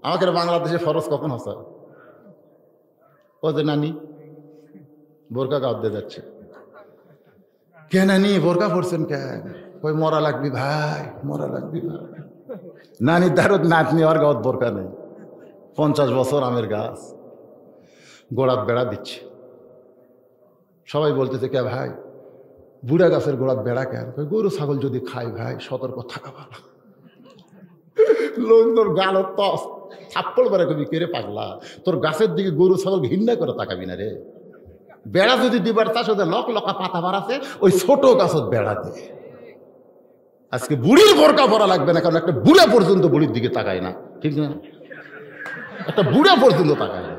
Speaker 1: আমাকে বাংলাদেশে ফরজ কখন হচ্ছে? ও যে নানি বোরকা গাওয়াতে যাচ্ছে, কে নানি বোরকা পড়ছেন কেন? কই মরা লাগবি ভাই, মরা লাগবি ভাই। নানি দারুদ নাতনি আর গাওয়াত বোরকা নেই, 50 বছর আমের গাছ, গোড়াত বেড়া দিচ্ছে। সবাই বলতেছে কে ভাই বুড়া গাছের গোড়াত বেড়া কেন? গরু ছাগল যদি খাই ভাই সতর্ক থাকা ভালো। লোক তোর গাল থাপ্পড় বেড়া কবি কেড়ে পাগলা, তোর গাছের দিকে গরু ছাগল ঘৃণা করে তাকাবি না রে। বেড়া যদি দিবার চাষ ওদের লক লকা পাতা বাড়াছে, ওই ছোট গাছত বেড়া দে। আজকে বুড়ির বোরকা পরা লাগবে না, কারণ একটা বুড়া পর্যন্ত বুড়ির দিকে তাকায় না, ঠিক না? একটা বুড়া পর্যন্ত তাকায় না,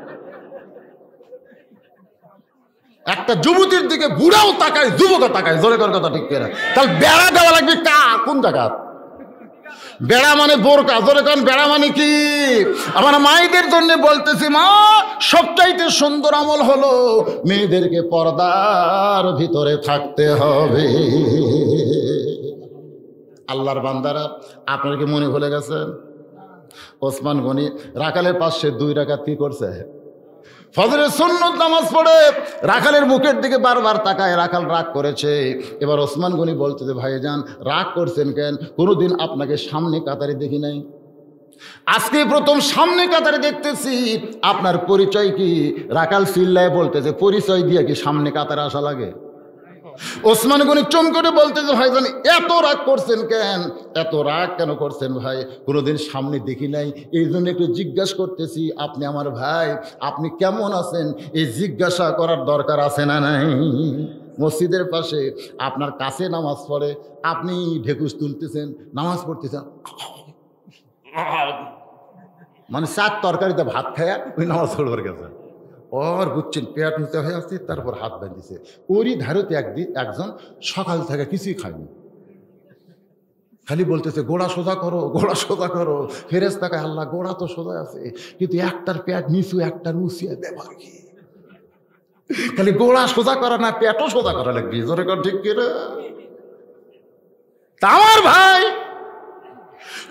Speaker 1: একটা যুবতীর দিকে বুড়াও তাকায়, যুবকও তাকায়, জোরে কর কথা ঠিক করে। তাহলে বেড়া দেওয়া লাগবে কোন জায়গা? বেড়া মানে বোরকা, জোরে কর বেড়া মানে কি? আমার মায়েদের জন্য বলতেছি মা, সবচাইতে সুন্দর আমল হলো মেয়েদেরকে পর্দার ভিতরে থাকতে হবে। আল্লাহর বান্দারা, আপনার কি মনে ভুলে গেছেন? ওসমান গনি রাখালের পাশে 2 রাকাত কি করছে? ফজরের সুন্নত নামাজ পড়ে রাখালের মুখের দিকে বারবার তাকায়, রাখাল রাগ করেছে। এবার ওসমান গনি বলতেছে ভাইজান রাগ করছেন কেন? কোনোদিন আপনাকে সামনে কাতারে দেখি নাই, আজকে প্রথম সামনে কাতারে দেখতেছি। আপনার পরিচয় কি? রাখাল চিল্লায় বলতেছে পরিচয় দিয়ে কি সামনে কাতারে আসা লাগে? ওসমান গনি চমকে বলতেছে ভাইজান এত রাগ করছেন কেন? এত রাগ কেন করছেন ভাই? কোনোদিন সামনে দেখি নাই, এই জন্য একটু জিজ্ঞাসা করতেছি। আপনি আমার ভাই, আপনি কেমন আছেন এই জিজ্ঞাসা করার দরকার আছে না নাই? মসজিদের পাশে আপনার কাছে নামাজ পড়ে, আপনি ঢেকুস তুলতেছেন, নামাজ পড়তেছেন, মানে 4 তরকারিতে ভাত খায়া ওই নামাজ পড়বার গেছে। ওর বুঝছেন পেট নিতে হয়ে আসছে, তারপর হাত বাঁধিছে। ওরই ধারতে একজন সকাল থেকে কিছুই খায়নি, খালি বলতেছে গোড়া সোজা করো, গোড়া সোজা করো। ফেরেশতাকে আল্লাহ গোড়া তো সোজা আছে, কিন্তু একটার পেট নিচু একটার উঁচিয়ে ব্যাপার কি? খালি গোড়া সোজা করা না, পেটও সোজা করা লাগবে, জোরে কর ঠিক কিনা? আমার ভাই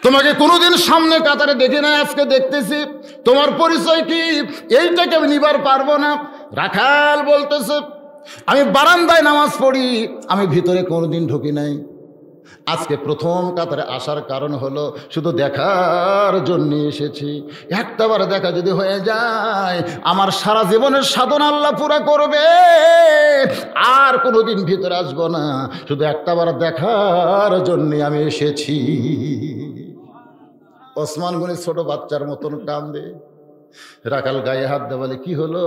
Speaker 1: তোমাকে কোনোদিন সামনে কাতারে দেখি না, আজকে দেখতেছি। তোমার পরিচয় কি? এইটাকে আমি নিবার পারবো না। রাখাল বলতেছে আমি বারান্দায় নামাজ পড়ি, আমি ভিতরে কোনোদিন ঢুকি নাই। আজকে প্রথম কাতারে আসার কারণ হলো শুধু দেখার জন্য এসেছি। একটাবার দেখা যদি হয়ে যায় আমার সারা জীবনের সাধনা আল্লাহ পুরা করবে, আর কোনোদিন ভিতরে আসবো না। শুধু একটাবার দেখার জন্য আমি এসেছি। ওসমান গনি ছোট বাচ্চার মতন কান্দে। রাখাল গায়ে হাত দিয়ে বলে, কি হলো,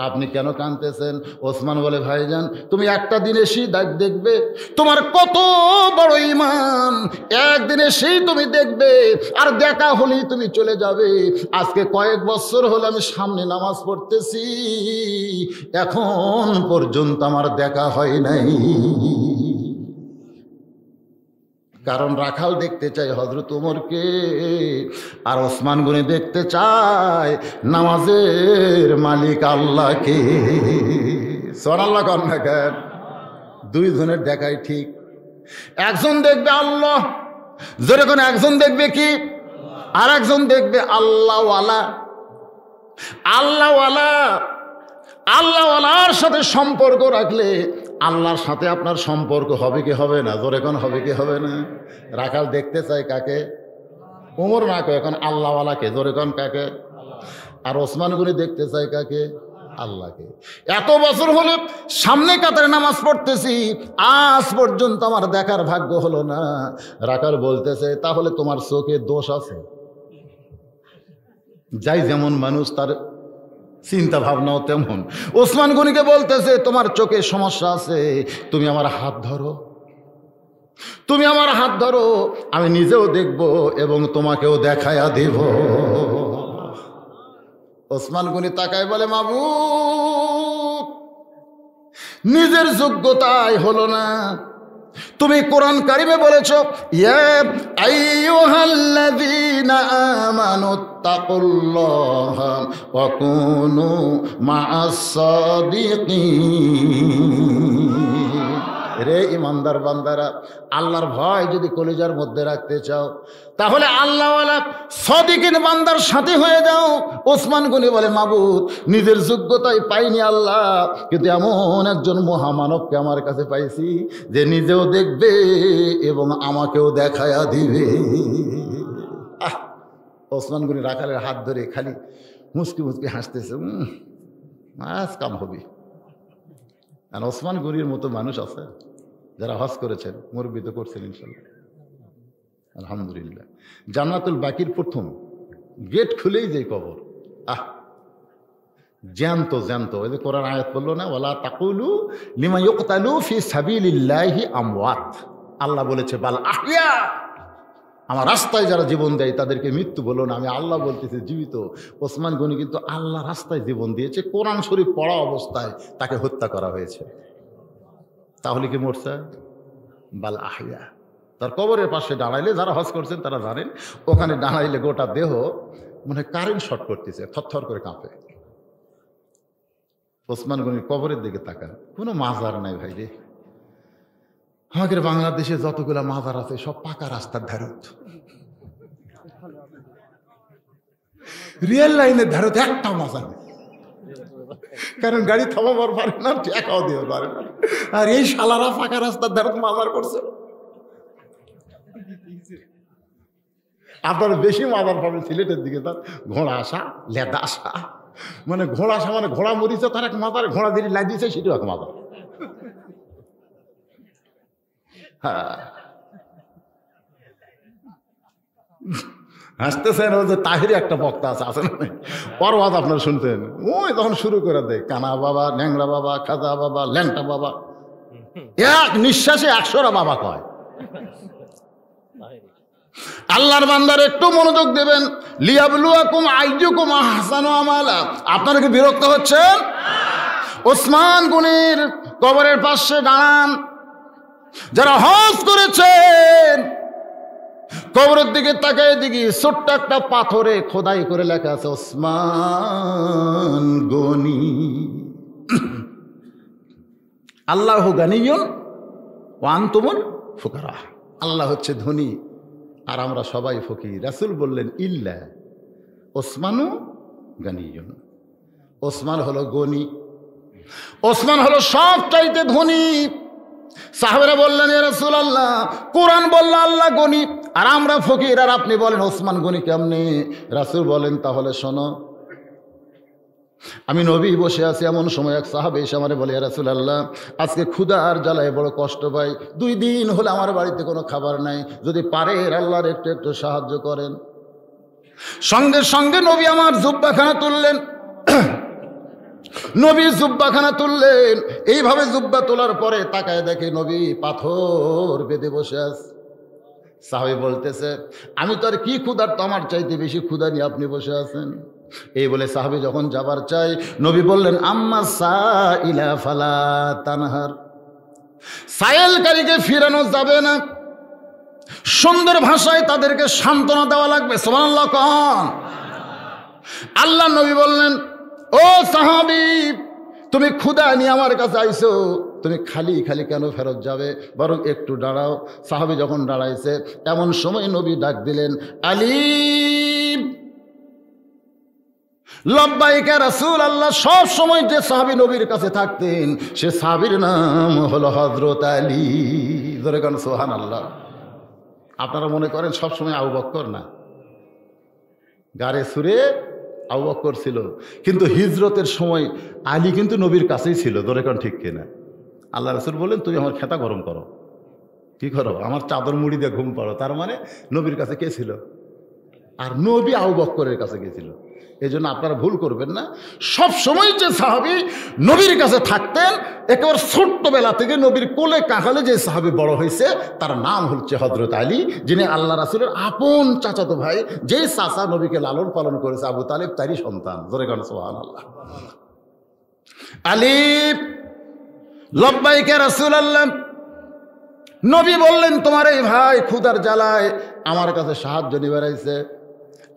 Speaker 1: আপনি কেন কাঁদতেছেন? ওসমান বলে, ভাইজান তুমি একটা দিনে সেই দেখবে তোমার কত বড় ঈমান, একদিনে সেই তুমি দেখবে, আর দেখা হলেই তুমি চলে যাবে। আজকে কয়েক বছর হলো আমি সামনে নামাজ পড়তেছি, এখন পর্যন্ত আমার দেখা হয় নাই। কারণ রাখাল দেখতে চাই হযরত ওমরকে, আর ওসমান গনি দেখতে চায় নামাজের মালিক আল্লাহকে। সুবহানাল্লাহ কোন না কেন? দুইজনের দেখাই ঠিক। একজন দেখবে আল্লাহ, যেরকম একজন দেখবে কি, আর একজন দেখবে আল্লাহওয়ালা। আল্লাহওয়ালা, আল্লাহওয়ালার সাথে সম্পর্ক রাখলে আল্লাহর সাথে আপনার সম্পর্ক হবে কি হবে না? জোরে কোন হবে কি হবে না? রাখাল দেখতে চায় কাকে? ওমর না কয় এখন আল্লাহওয়ালাকে। জোরে কোন কাকে? আর ওসমান গনি দেখতে চায় কাকে? আল্লাহকে। এত বছর হলে সামনে কাতারে নামাজ পড়তেছি, আজ পর্যন্ত আমার দেখার ভাগ্য হলো না। রাখাল বলতেছে, তাহলে তোমার চোখে দোষ আছে। যাই যেমন মানুষ তার চিন্তা ভাবনাও তেমন। ওসমান গনিকে বলতেছে, তোমার চোখে সমস্যা আছে, তুমি আমার হাত ধরো, তুমি আমার হাত ধরো, আমি নিজেও দেখব এবং তোমাকেও দেখায়া দেব। ওসমান গনি তাকায় বলে, মাবুদ, নিজের যোগ্যতায় হলো না। তুমি কোরআন কারিমে বলেছো, ইয়া আইয়ুহাল্লাযীনা আমানুত্তাকুল্লাহা ওয়া কুনু মা'আস সাদিকিন। রে ইমানদার বান্দারা, আল্লাহর ভয় যদি কলিজার মধ্যে রাখতে চাও, তাহলে আল্লাহওয়ালা সাদিকিন বান্দার সাথে হয়ে যাও। ওসমান গনি বলে, মাবুদ, নিজের যোগ্যতায় পাইনি আল্লাহ, কিন্তু এমন একজন মহামানবকে আমার কাছে পাইছি যে নিজেও দেখবে এবং আমাকেও দেখায়া দিবে। ওসমান গনি রাখালের হাত ধরে খালি মুচকি মুচকি হাসতেছে, আজ কাম হবে। আর ওসমান গনির মতো মানুষ আছে যারা হজ করেছেন, মুরব্বি তো করছেন ইনশাল্লাহ, আলহামদুলিল্লাহ। জান্নাতুল বাকির প্রথম গেট খুলেই যে কবর, জ্যান্ত জ্যান্ত। ওই যে কোরআন আয়াত বললো না, ওয়ালা তাকুলু লিমা ইউকতালু ফি সাবিলিল্লাহি আমওয়াত। আল্লাহ বলেছে বাল আহইয়া, আমার রাস্তায় যারা জীবন দেয় তাদেরকে মৃত্যু বলো না, আমি আল্লাহ বলতেছি জীবিত। ওসমান গনি কিন্তু আল্লাহ রাস্তায় জীবন দিয়েছে, কোরআন শরীফ পড়া অবস্থায় তাকে হত্যা করা হয়েছে। তাহলে কি মরছে? বাল আহইয়া। তার কবরের পাশে দাঁড়াইলে, যারা হজ করছেন তারা জানেন, ওখানে দাঁড়াইলে গোটা দেহ মনে কারেন্ট শর্ট করতেছে, থরথর করে কাঁপে। ওসমান গনির কবরের দিকে তাকান, কোনো মাজার নাই ভাই রে। আমাদের বাংলাদেশে যতগুলা মাজার আছে সব পাকা রাস্তার ধারত, রিয়েল লাইনের ধারত একটা মাজার নেই, কারণ গাড়ি থামাবার পারে না, টাকাও দিতে পারে না। আর এই শালারা পাকা রাস্তার ধারত মাজার করছে। আপনার বেশি মাজার পাবেন সিলেটের দিকে, তার ঘোড়া আসা, লেদা আসা, মানে ঘোড়া আসা মানে ঘোড়া মরিছে, তার এক মাজার, ঘোড়া দিয়ে লাই দিয়েছে সেটাও এক মাজার। হ্যাঁ, হাসতেছেন। ওই যে তাহিরি একটা বক্তা আছে, আছে না, ওর ওয়াজ আপনারা শুনতেন। ওই তখন শুরু করে দেয়, কানা বাবা, ন্যাংরা বাবা, খাজা বাবা, ল্যাংটা বাবা, এক নিঃশ্বাসে 100টা বাবা কয়। আল্লাহর বান্দার একটু মনোযোগ দেবেন। লিয়াবলুয়াকুম আইয়ুকুম আহসানু আমালা। আপনারা কি বিরক্ত হচ্ছেন? ওসমান গনির কবরের পাশে দাঁড়ান যারা হজ করেছেন, কবরের দিকে তাকায় দেখি ছোট্ট একটা পাথরে খোদাই করে লেখা আছে ওসমান গনি। আল্লাহু গানিয়ুন ওয়া আনতুমুল ফুকারা। আল্লাহ হচ্ছে ধনী আর আমরা সবাই ফকির। রাসূল বললেন ইল্লা ওসমানু গানিয়ুন। ওসমান হলো গনি, ওসমান হলো সব চাইতে ধনী। সাহাবারা বললেন ইয়া রাসূলুল্লাহ, কোরআন বলল আল্লাহ গনি আর আমরা ফকির, আর আপনি বলেন ওসমান গনি কেমনে? রাসূল বলেন তাহলে শোনো, আমি নবী বসে আছি, এমন সময় এক সাহাবী এসে আমারে বলে ইয়া রাসূলুল্লাহ, আজকে ক্ষুধা আর জ্বালায় বড় কষ্ট পাই, 2 দিন হলে আমার বাড়িতে কোনো খাবার নাই, যদি পারেন আল্লাহর একটু একটু সাহায্য করেন। সঙ্গে সঙ্গে নবী আমার জুব্বাখানা তুললেন। নবী জুব্বাখানা তুললেন। এইভাবে জুব্বা তোলার পরে তাকায় দেখে নবী পাথর বেঁধে বসে আছে। সাহাবী বলতেছে, আমি তো আর কি ক্ষুধার্ত, আমার চাইতে বেশি ক্ষুধা নিয়ে আপনি বসে আছেন। এই বলে সাহাবী যখন যাবার চাই, নবী বললেন, আম্মা সাইলা ফালা তানহার, সায়েলকারীকে ফিরানো যাবে না, সুন্দর ভাষায় তাদেরকে সান্ত্বনা দেওয়া লাগবে। সুবহানাল্লাহ কোন। আল্লাহ নবী বললেন, ও সাহাবী, তুমি ক্ষুধা নিয়ে আমার কাছে আইছো, তুমি খালি খালি কেন ফেরত যাবে, বরং একটু দাঁড়াও। সাহাবী যখন দাঁড়াইছে, এমন সময় নবী ডাক দিলেন, আলী। লব্বাইকা রাসূলুল্লাহ। সব সময় যে সাহাবী নবীর কাছে থাকতেন, সে সাহাবীর নাম হলো হযরত আলী। ধরে কোন সুবহানাল্লাহ। আপনারা মনে করেন সব সময় আবু বকর, না, গারে সুরে আবু বকর ছিল, কিন্তু হিজরতের সময় আলী কিন্তু নবীর কাছেই ছিল। ধরে কোন ঠিক কিনা? আল্লাহ রাসূল বলেন, তুমি আমার খেতা গরম করো, কি করো, আমার চাদর মুড়ি দিয়ে ঘুম পাড়ো। তার মানে নবীর কাছে কে ছিল? আর নবী আবু বকরের কাছে গেছিল। এই জন্য আপনারা ভুল করবেন না। সব সময় যে সাহাবী নবীর কাছে থাকতেন, একেবারে ছোট্টবেলা থেকে নবীর কোলে কাঁখালে যে সাহাবী বড় হয়েছে, তার নাম হচ্ছে হযরত আলী, যিনি আল্লাহ রাসূলের আপন চাচাতো ভাই। যেই চাচা নবীকে লালন পালন করেছে আবু তালেব, তারই সন্তান। জোরে গান সুবহানাল্লাহ। আলী, লব্বাইকা রাসূলুল্লাহ। নবী বললেন, তোমার এই ভাই ক্ষুধার জ্বালায় আমার কাছে সাহায্য নিবার আইছে।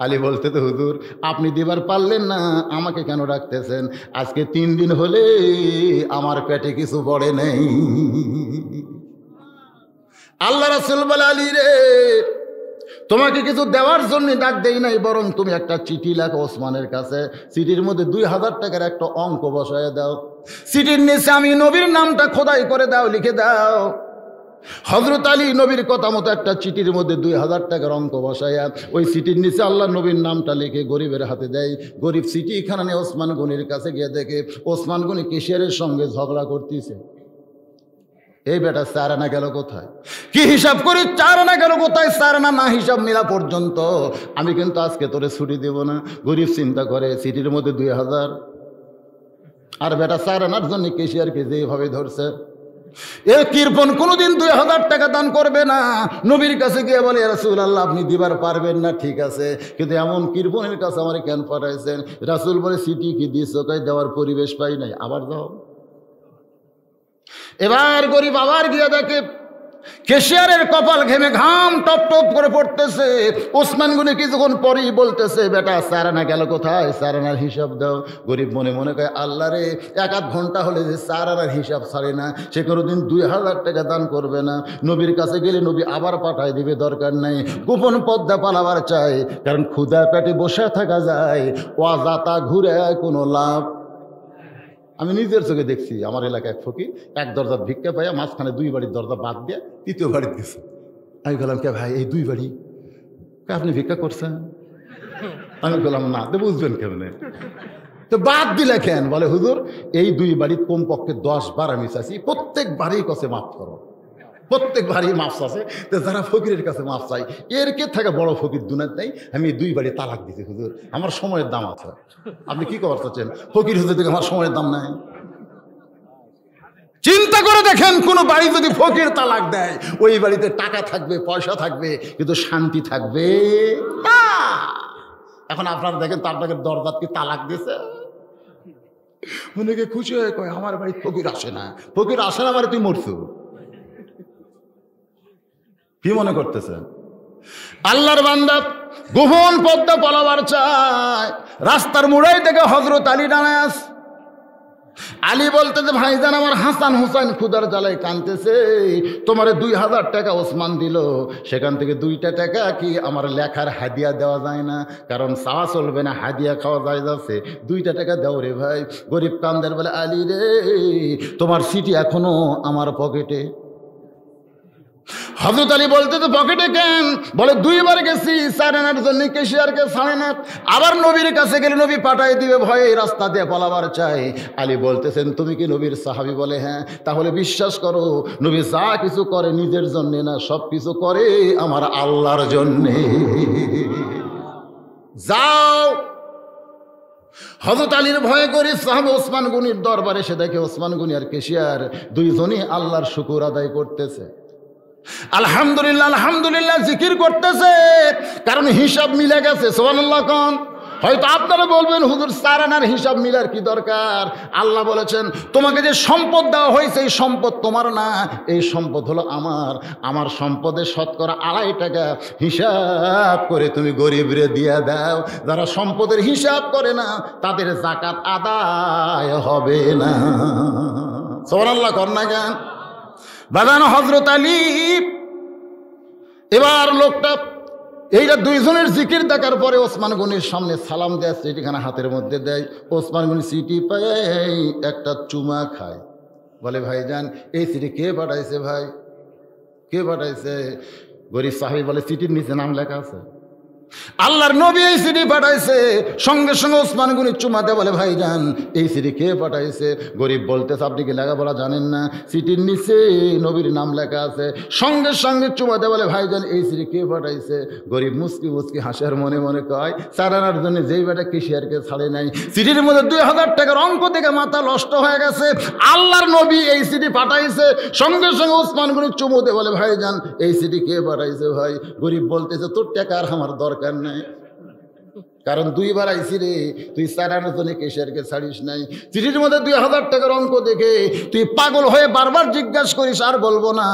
Speaker 1: আলী বলতে, তো হুজুর, আপনি দিবার পারলেন না, আমাকে কেন ডাকতেছেন? আজকে 3 দিন হলে আমার পেটে কিছু পড়ে নেই। আল্লাহ রাসূল বলে, আলী রে, তোমাকে কিছু দেওয়ার জন্য ডাক দেই নাই, বরং তুমি একটা চিঠি লেখো ওসমানের কাছে। চিঠির মধ্যে 2000 টাকার একটা অঙ্ক বসায় দাও। চিঠির নিচে আমি নবীর নামটা খোদাই করে দাও, লিখে দাও। হযরত আলী নবীর কথা মতো একটা চিঠির মধ্যে 2000 টাকার অঙ্ক বসাইয়া ওই চিঠির নিচে আল্লাহ নবীর নামটা লিখে গরিবের হাতে দেয়। গরিব চিঠি এখানে নিয়ে ওসমান গনির কাছে গিয়ে দেখে ওসমান গনি কেশিয়ারের সঙ্গে ঝগড়া করতেছে। এই বেটা 4 আনা গেল কোথায়? কি হিসাব করি, 4 আনা গেল কোথায়? 4 আনা না হিসাব মিলা পর্যন্ত আমি কিন্তু আজকে তোরে ছুটি দেব না। গরিব চিন্তা করে, চিঠির মধ্যে 2000, আর বেটা 4 আনার জন্য কেশিয়ারকে যেভাবে ধরছে। এ কৃপণ কোনোদিন 2000 টাকা দান করবে না। নবীর কাছে গিয়ে বলে, ইয়া রাসূলুল্লাহ, আপনি দিবার পারবেন না, ঠিক আছে, কিন্তু এমন কৃপণের কাছে আমার কেন পাঠাইছেন? রাসূল বলে, চিঠি কি দিয়েছ? কই দেওয়ার পরিবেশ পাই নাই, আবার যাও। এবার গরিব আবার গিয়ে দেখে কেশিয়ারের কপাল ঘেমে ঘাম টপ টপ করে পড়তেছে। ওসমান গনি কিছুক্ষণ পরেই বলতেছে, বেটা 4 আনা গেল কোথায়? 4 আনার হিসাব দাও। গরিব মনে মনে কয়, আল্লাহ রে, 1-8 ঘন্টা হলে যে 4 আনার হিসাব ছাড়ে না, সে কোনোদিন 2000 টাকা দান করবে না। নবীর কাছে গেলে নবী আবার পাঠায় দিবে, দরকার নাই। গোপন পদ্মা পালাবার চাই, কারণ ক্ষুধা পেটে বসে থাকা যায়, অযাতা ঘুরে কোনো লাভ। আমি নিজের চোখে দেখছি, আমার এলাকায় এক ফকির 1 দরজার ভিক্ষা পাইয়া মাঝখানে 2 বাড়ির দরজা বাদ দিয়ে 3য় বাড়িতে গেছে। আমি বললাম, কে ভাই, এই 2 বাড়ি আপনি ভিক্ষা করছেন? আমি বললাম, না। তো বুঝবেন কেমনে? তো বাদ দিলে কেন? বলে, হুজুর, এই 2 বাড়ি কমপক্ষে 10-12 আমি চাইছি, প্রত্যেক বাড়ি কাছে মাফ করো, প্রত্যেক বাড়ি মাফ আছে। তো যারা ফকিরের কাছে মাফ চাই, এর কে থাকে বড় ফকির দুনিয়ার নাই। আমি 2 বাড়ি তালাক দিছি হুজুর, আমার সময়ের দাম আছে। আপনি কি করতে চাচ্ছেন? ফকির হুজুর থেকে আমার সময়ের দাম নাই? চিন্তা করে দেখেন, কোন বাড়ি যদি ফকির তালাক দেয়, ওই বাড়িতে টাকা থাকবে, পয়সা থাকবে, কিন্তু শান্তি থাকবে না। এখন আপনারা দেখেন, তার দরজাত কি তালাক দিয়েছে? অনেকে খুশি হয়ে কয়, আমার বাড়ি ফকির আসে না। ফকির আসে না মানে তুই মরছু? কি মনে করতেছেন? আল্লাহর বান্দা গোপন পদ্মা পালাবার চায়। রাস্তার মুড়াই থেকে হযরত আলী দাঁড়ায় আছে। আলী বলতেছে, ভাইজান, আমার হাসান হুসাইন ক্ষুধার জ্বালায় কাঁদতেছে, তোমার 2000 টাকা ওসমান দিল, সেখান থেকে 2টা টাকা কি আমার লেখার হাদিয়া দেওয়া যায় না? কারণ চাওয়া চলবে না, হাদিয়া খাওয়া যায় যাচ্ছে। 2টা টাকা দাও রে ভাই। গরিব কান্দের বলে, আলী রে, তোমার চিঠি এখনো আমার পকেটে। হযরত আলী বলতে, তো পকেটে কেন? বলে, 2 বার গেছি 4 আনার জন্য, কেশিয়ারকে ছাড়ে না। আবার নবীর কাছে গেলে নবী পাঠাই দিবে, ভয়ে রাস্তা দিয়ে পালাবার চাই। আলী বলতেছেন, তুমি কি নবীর সাহাবী? বলে, হ্যাঁ। তাহলে বিশ্বাস করো, নবী যা কিছু করে নিজের জন্যে না, সব কিছু করে আমার আল্লাহর জন্যে। যাও। হযরত আলীর ভয়ে করে সাহাবা ওসমান গনির দরবারে এসে দেখে ওসমান গনি আর কেশিয়ার দুইজনই আল্লাহর শুকর আদায় করতেছে, আলহামদুলিল্লাহ আলহামদুলিল্লাহ জিকির করতেছে, কারণ হিসাব মিলে গেছে। সুবহানাল্লাহ কোন। হয়তো আপনারা বলবেন হুজুর সারানার হিসাব মিলার কি দরকার? আল্লাহ বলেছেন তোমাকে যে সম্পদ দেওয়া হয়েছে এই সম্পদ তোমার না, এই সম্পদ হলো আমার। আমার সম্পদের শতকরা 2.5 টাকা হিসাব করে তুমি গরিবরে দিয়ে দাও। যারা সম্পদের হিসাব করে না তাদের যাকাত আদায় হবে না। সুবহানাল্লাহ কর না কেন? বাজানো হযরত আলী এবার লোকটা এইটা দুইজনের জিকির দেখার পরে ওসমান গনির সামনে সালাম দেয়, চিঠিখানা হাতের মধ্যে দেয়। ওসমান গনি চিঠি পায় একটা চুমা খায়, বলে ভাইজান এই চিঠি কে পাঠাইছে? ভাই কে পাঠাইছে? গরিব সাহেব বলে চিঠির নিচে নাম লেখা আছে, আল্লাহর নবী এই চিঠি পাঠাইছে। সঙ্গে সঙ্গে ওসমান গনি চুমাতে বলে ভাইজান এই চিঠি কে পাঠাইছে? গরিব বলতেছে আপনি কি লেখাপড়া জানেন না? চিঠির নিচে নবীর নাম লেখা আছে। সঙ্গে সঙ্গে চুমাতে বলে ভাইজান এই চিঠি কে পাঠাইছে? গরিব মুস্কি মুস্কি হাসার মনে মনে কয় চারানার জন্য যেই বেটা কেশিয়ারকে ছাড়ে নাই, চিঠির মধ্যে 2000 টাকার অঙ্ক থেকে মাথা নষ্ট হয়ে গেছে, আল্লাহর নবী এই চিঠি পাঠাইছে। সঙ্গে সঙ্গে ওসমান গনি চুমুতে বলে ভাইজান এই চিঠি কে পাঠাইছে? ভাই গরিব বলতেছে তোর টাকা আর আমার দরকার নাই, কারণ 2 বার আইসি রে, তুই চারানোর জন্য কেশিয়ারকে ছাড়িস নাই। চিঠির মধ্যে 2000 টাকার অঙ্ক দেখে তুই পাগল হয়ে বারবার জিজ্ঞাসা করিস আর বলবো না।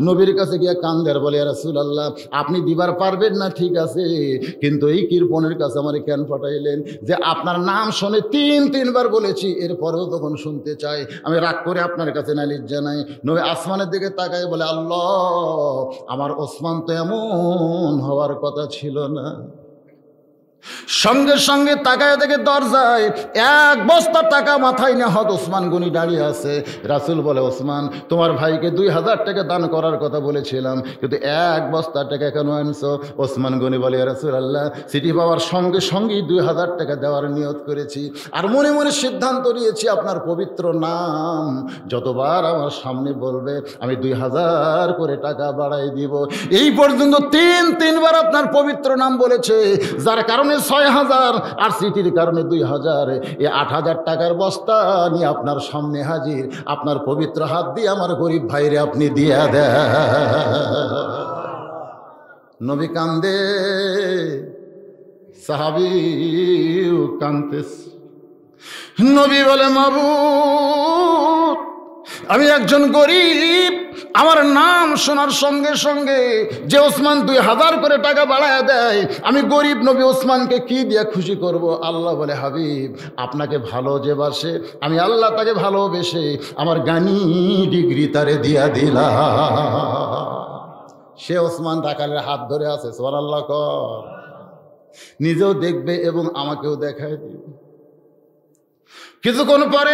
Speaker 1: নবীর কাছে গিয়ে কান্দার বলে ইয়া রাসূলুল্লাহ আপনি দিবার পারবেন না ঠিক আছে, কিন্তু এই কৃপণের কাছে আমারে কেন পাঠাইলেন? যে আপনার নাম শুনে 3 বার বলেছি, এরপরেও তখন শুনতে চাই, আমি রাগ করে আপনার কাছে নালিশ জানাই। নবী আসমানের দিকে তাকায় বলে আল্লাহ আমার ওসমান তো এমন হওয়ার কথা ছিল না। সঙ্গে সঙ্গে তাকায় দেখে দরজায় 1 বস্তা টাকা মাথায় না হদ ওসমান গনি দাঁড়িয়ে আছে। রাসূল বলে ওসমান তোমার ভাইকে 2000 টাকা দান করার কথা বলেছিলাম, কিন্তু 1 বস্তা টাকা কেন আনছো? ওসমান গনি বলে ইয়া রাসূলুল্লাহ চিঠি পাওয়ার সঙ্গে সঙ্গেই 2000 টাকা দেওয়ার নিয়ত করেছি, আর মনে মনে সিদ্ধান্ত নিয়েছি আপনার পবিত্র নাম যতবার আমার সামনে বলবে আমি 2000 করে টাকা বাড়াই দিব। এই পর্যন্ত 3 বার আপনার পবিত্র নাম বলেছে, যার কারণে 6000 আর চিঠির কারণে 2000, এই 8000 টাকার বস্তা নিয়ে আপনার সামনে হাজির। আপনার পবিত্র হাত দিয়ে আমার গরিব ভাইরে আপনি দিয়া দেন। নবী কান্দে, সাহাবীও কান্দেস। নবী বলে মাবুদ আমি একজন গরিব, আমার নাম শোনার সঙ্গে সঙ্গে যে ওসমান 2000 করে টাকা বাড়ায় দেয়, আমি গরিব নবী ওসমানকে কি দিয়ে খুশি করব? আল্লাহ বলে হাবিব আপনাকে ভালো যে বাসে আমি আল্লাহ তাকে ভালোবেসে আমার গানি ডিগ্রি তারে দিয়া দিলাম। সে ওসমান রাখালের হাত ধরে আছে, সুবহানাল্লাহ কর। নিজেও দেখবে এবং আমাকেও দেখায় দিবে। কিছুক্ষণ পরে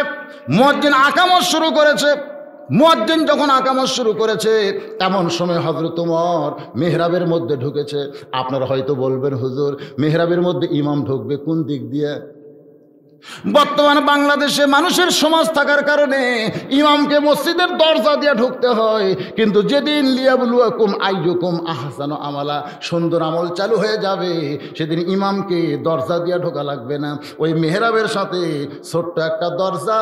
Speaker 1: মুয়াজ্জিন আকামত শুরু করেছে। মুয়াজ্জিন যখন আকামত শুরু করেছে এমন সময় হযরত ওমর মিহরাবের মধ্যে ঢুকেছে। আপনারা হয়তো বলবেন হুজুর মিহরাবের মধ্যে ইমাম ঢুকবে কোন দিক দিয়ে? বর্তমানে বাংলাদেশে মানুষের সমাজ থাকার কারণে ইমামকে মসজিদের দরজা দিয়ে ঢুকতে হয়, কিন্তু যেদিন লিয়াবলুয়াকুম আইয়ুকুম আহসানু আমালা সুন্দর আমল চালু হয়ে যাবে সেদিন ইমামকে দরজা দিয়ে ঢোকা লাগবে না, ওই মেহরাবের সাথে ছোট্ট একটা দরজা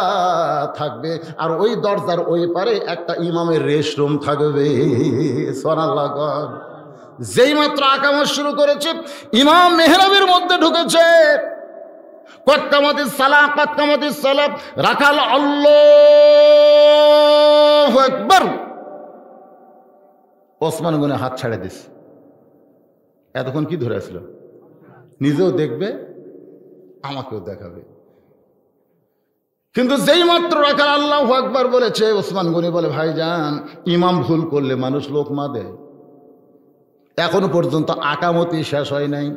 Speaker 1: থাকবে, আর ওই দরজার ওই পারে একটা ইমামের রেস্টরুম থাকবে। সুবহানাল্লাহ। যেই মাত্র আকামত শুরু করেছে ইমাম মেহরাবের মধ্যে ঢুকেছে, কতকামাতিস সালাম রাখাল আল্লাহু আকবার। ওসমান গনি হাত ছাড়ে দিস। এতক্ষণ কি ধরে আসলো? নিজেও দেখবে আমাকেও দেখাবে। কিন্তু যেই মাত্র রাখাল আল্লাহু আকবার বলেছে ওসমান গনি বলে ভাইজান ইমাম ভুল করলে মানুষ লোকমা দেয়, এখনো পর্যন্ত আকামতি শেষ হয় নাই,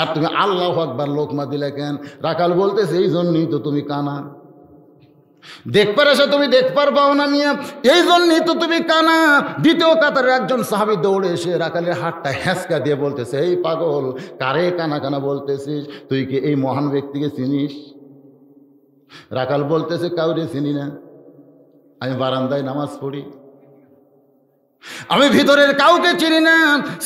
Speaker 1: আর তুমি আল্লাহু আকবার লোকমা দিলে কেন? রাখাল বলতেছে এই জন্যই তো তুমি কানা, দেখবার আসে তুমি দেখবার পাও না মিয়া, এই জন্যই তো তুমি কানা। দ্বিতীয় কাতারের একজন সাহাবী দৌড়ে এসে রাখালের হাতটা হ্যাঁচকা দিয়ে বলতেছে এই পাগল কারে কানা কানা বলতেছিস? তুই কি এই মহান ব্যক্তিকে চিনিস? রাখাল বলতেছে কাউরে চিনি না, আমি বারান্দায় নামাজ পড়ি। আমি ভিতরের কাউকে চিনি না।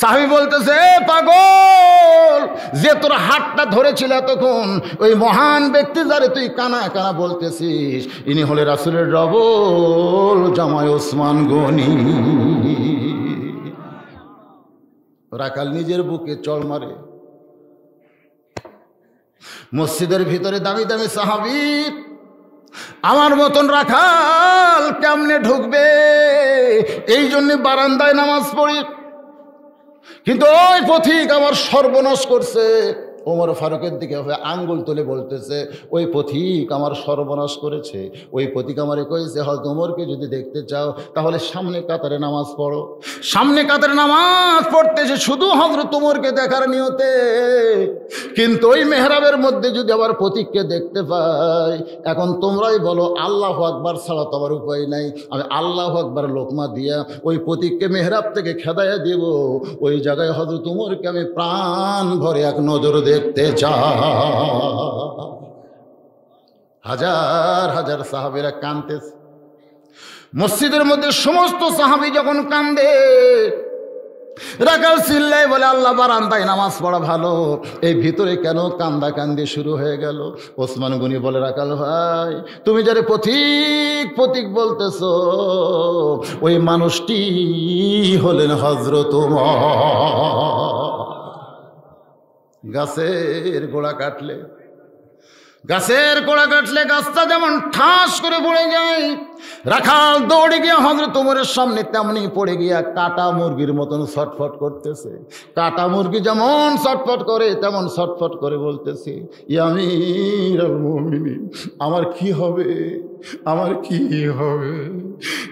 Speaker 1: সাহাবী বলতেছে, পাগল, যে তোর হাতটা ধরেছিল তখন ওই মহান ব্যক্তি যারে তুই কানা কানা বলতেছিস, ইনি হলে রাসূলের ডবল জামাই ওসমান গনি। রাখাল নিজের বুকে চড় মারে। মসজিদের ভিতরে দামি দামি সাহাবী, আমার মতন রাখাল কেমনে ঢুকবে, এই জন্য বারান্দায় নামাজ পড়ি। কিন্তু ওই পথিক আমার সর্বনাশ করছে। ওমর ফারুকের দিকে আঙ্গুল তুলে বলতেছে, ওই পথিক আমার সর্বনাশ করেছে। ওই পথিক আমারে কইছে, হয়তো ওমরকে যদি দেখতে চাও তাহলে সামনে কাতারে নামাজ পড়ো। সামনে কাতারে নামাজ পড়তেছে শুধু হযরত ওমরকে দেখার নিয়তে। কিন্তু ওই মেহরাবের মধ্যে যদি আবার পথিককে দেখতে পাই, এখন তোমরাই বলো আল্লাহু আকবার ছাড়া তো আমার উপায় নাই। আমি আল্লাহু আকবার লোকমা দিয়া ওই পথিককে মেহরাব থেকে খেদাইয়া দিব। ওই জায়গায় হযরত ওমরকে আমি প্রাণ ভরে এক নজর দেখতে চাই। হাজার হাজার সাহাবীরা কাঁদতেছে। মসজিদের মধ্যে সমস্ত সাহাবী যখন কান্দে, রাখাল চিল্লাই বলে, আল্লাহ, বারান্দায় নামাজ পড়া ভালো, এই ভিতরে কেন কান্দা কান্দি শুরু হয়ে গেল? ওসমান গনি বলে, রাখাল ভাই, তুমি যারে পথিক পথিক বলতেছো, ওই মানুষটি হলেন হযরত ওমর। গাছের গোড়া কাটলে গাছটা যেমন ঠাস করে পড়ে যায়, রাখাল দৌড়ে গিয়ে হযরত ওমরের সামনে তেমনি পড়ে গিয়া কাটা মুরগির মতন ছটফট করতেছে। কাটা মুরগি যেমন ছটফট করে তেমন ছটফট করে বলতেছে, ইয়া আমিরুল মুমিনিন, আমার কি হবে, আমার কি হবে?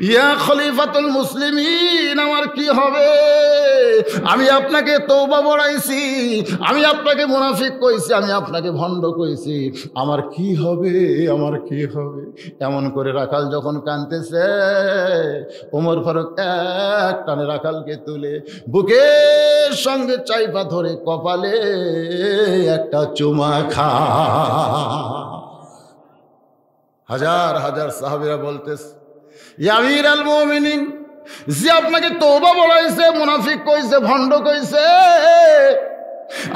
Speaker 1: ইয়া খলিফাতুল মুসলিমিন, আমার কি হবে? আমি আপনাকে তওবা বলাইছি, আমি আপনাকে মুনাফিক কইছি, আমি আপনাকে ভণ্ড কইছি, আমার কি হবে, আমার কি হবে? এমন করে রাখাল যখন কাঁদতেছে, ওমর ফারুক এক টানে রাখালকে তুলে বুকের সঙ্গে চাইপা ধরে কপালে একটা চুমা খা। হাজার হাজার সাহাবীরা বলতেছে, ইয়া আমিরুল মুমিনিন, যে আপনাকে তওবা বলাইছে, মুনাফিক কইছে, ভণ্ড কইছে,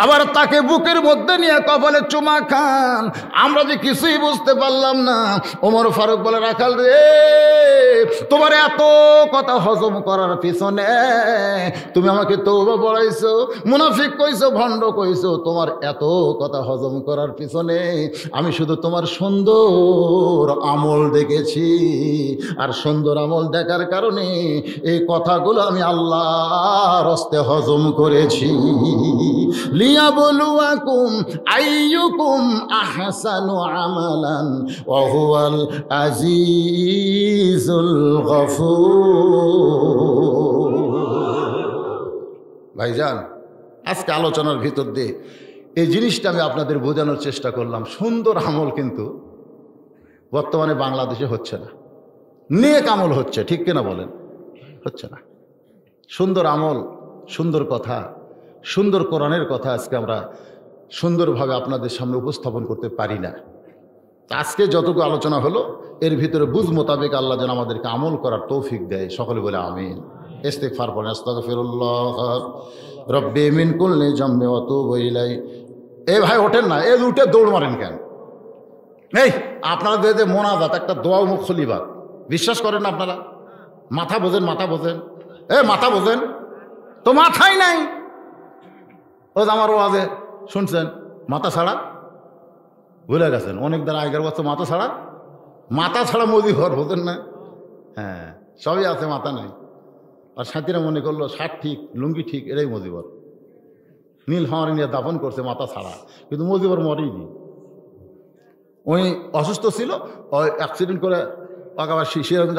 Speaker 1: আবার তাকে বুকের মধ্যে নিয়ে কপালে চুমা খান, আমরা যে কিছুই বুঝতে পারলাম না। ওমর ফারুক বলে, রাখাল রে, তোমার এত কথা হজম করার পিছনে তুমি আমাকে তওবা বলাইছো, মুনাফিক কইছো, ভণ্ড কইছো, তোমার এত কথা হজম করার পিছনে আমি শুধু তোমার সুন্দর আমল দেখেছি। আর সুন্দর আমল দেখার কারণে এই কথাগুলো আমি আল্লাহর হস্তে হজম করেছি। লিয়াবলুয়াকুম আইয়ুকুম আহসানু আমালান ওয়া হুয়াল আজিজুল গফুর। ভাইজান, আজকে আলোচনার ভিতর দিয়ে এই জিনিসটা আমি আপনাদের বোঝানোর চেষ্টা করলাম। সুন্দর আমল কিন্তু বর্তমানে বাংলাদেশে হচ্ছে না। নেক আমল হচ্ছে, ঠিক কিনা বলেন? হচ্ছে না। সুন্দর আমল, সুন্দর কথা, সুন্দর কোরআনের কথা আজকে আমরা সুন্দরভাবে আপনাদের সামনে উপস্থাপন করতে পারি না। আজকে যতটুকু আলোচনা হলো এর ভিতরে বুঝ মোতাবেক আল্লাহ যেন আমাদেরকে আমল করার তৌফিক দেয়। সকলে বলে আমিন। ইস্তিগফার পড়েন, আস্তাগফিরুল্লাহ রব্বি মিন কুল্লি যামবি ওয়া আতুবু ইলাইহি। এই ভাই ওঠেন না, এই উঠে দৌড় মারেন কেন? এই আপনাদের যে মোনাজাত, একটা দোয়া মুখ খলিবাত, বিশ্বাস করেন না আপনারা? মাথা বোঝেন, মাথা বোঝেন, মাথা বোঝেন তো, মাথাই নাই। ও আমার ওয়াজে শুনছেন মাথা ছাড়া, ভুলে গেছেন অনেক দ্বারা আগের বছর মাথা ছাড়া, মাথা ছাড়া মোদি ঘর বোঝেন না? হ্যাঁ, সবই আছে, মাথা নাই। আর সাথীরা মনে করলো শার্ট ঠিক, লুঙ্গি ঠিক, এটাই মজিবর। নীল হাওয়ারি নিয়ে দাফন করছে মাথা ছাড়া, কিন্তু মজিবর মরেনি। ওই অসুস্থ ছিল, ওই অ্যাক্সিডেন্ট করে আবার সেরকম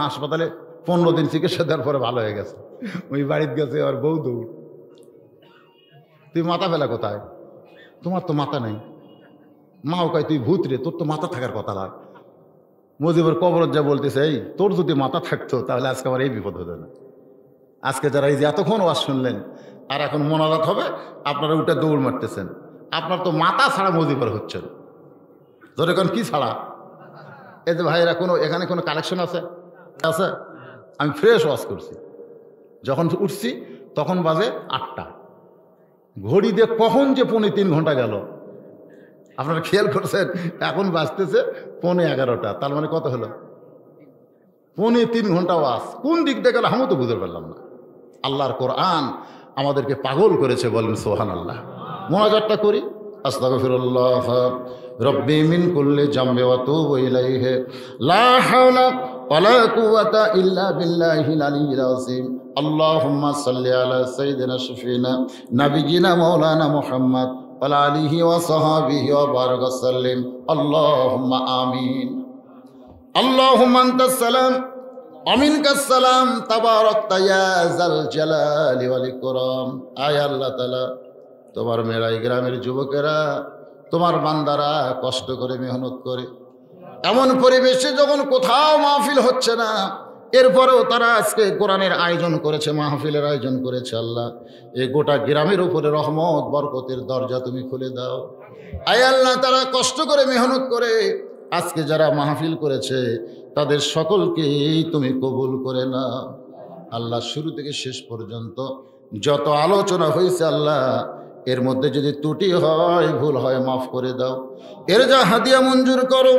Speaker 1: হাসপাতালে 15 দিন চিকিৎসা দেওয়ার পরে ভালো হয়ে গেছে। ওই বাড়িতে গেছে, আর বউ দৌড়। তুই মাথা ফেলা কোথায়? তোমার তো মাথা নেই। মাও কয় তুই ভূত রে, তোর তো মাথা থাকার কথা লাগ। মজিবর কবরত যা বলতেছে, এই তোর যদি মাথা থাকতো তাহলে আজকে আমার এই বিপদ হতো না। আজকে যারা এই যে এতক্ষণ ওয়াজ শুনলেন আর এখন মোনাজাত হবে, আপনারা উঠে দৌড় মারতেছেন। আপনার তো মাথা ছাড়া মজিবর হচ্ছেন। ধরে এখন কি ছাড়া? এই যে ভাইয়েরা, কোনো এখানে কোনো কালেকশন আছে? আছে? আমি ফ্রেশ ওয়াজ করছি, যখন উঠছি তখন বাজে 8টা। ঘড়ি দিয়ে কখন যে 3.25 ঘন্টা গেল আপনারা খেয়াল করছেন? এখন বাজতেছে 11:15। তার মানে কত হলো? 3.25 ঘন্টা ওয়াজ। কোন দিক দিয়ে গেল আমিও তো বুঝতে পারলাম না। আল্লাহর কোরআন আমাদেরকে পাগল করেছে, বলেন সুবহানাল্লাহ। মুনাজাতটা করি। আস্তাগফিরুল্লাহ রব্বি মিন কুল্লি জামবি ওয়া তুবু ইলাইহি লা হাওলা ওয়ালা কুওয়াতা ইল্লা বিল্লাহিল আলিয়্যিল আযীম। আল্লাহুম্মা সাল্লি আলা সাইয়্যিদিনা শাফিনা নাবিয়িনা মাওলানা মুহাম্মদ ওয়া আলা আলিহি ওয়া সাহবিহি ওয়া বারাক ওয়া সাল্লিম। আল্লাহুম্মা আমিন। আল্লাহুম্মা আনতাস সালাম আমিনকাস সালাম তাবারাকতা ইয়া যাল জালালি ওয়াল ইকরাম। আয় আল্লাহ তাআলা, তোমার মেরাই গ্রামের যুবকেরা, তোমার বান্দারা কষ্ট করে মেহনত করে এমন পরিবেশে যখন কোথাও মাহফিল হচ্ছে না, এরপরেও তারা আজকে কোরআনের আয়োজন করেছে, মাহফিলের আয়োজন করেছে। আল্লাহ, এই গোটা গ্রামের উপরে রহমত বরকতের দরজা তুমি খুলে দাও। আয় আল্লাহ, তারা কষ্ট করে মেহনত করে আজকে যারা মাহফিল করেছে তাদের সকলকেই তুমি কবুল করে নাও। আল্লাহ, শুরু থেকে শেষ পর্যন্ত যত আলোচনা হয়েছে আল্লাহ, এর মধ্যে যদি ত্রুটি হয়, ভুল হয়, মাফ করে দাও। এর যা হাদিয়া মঞ্জুর করো,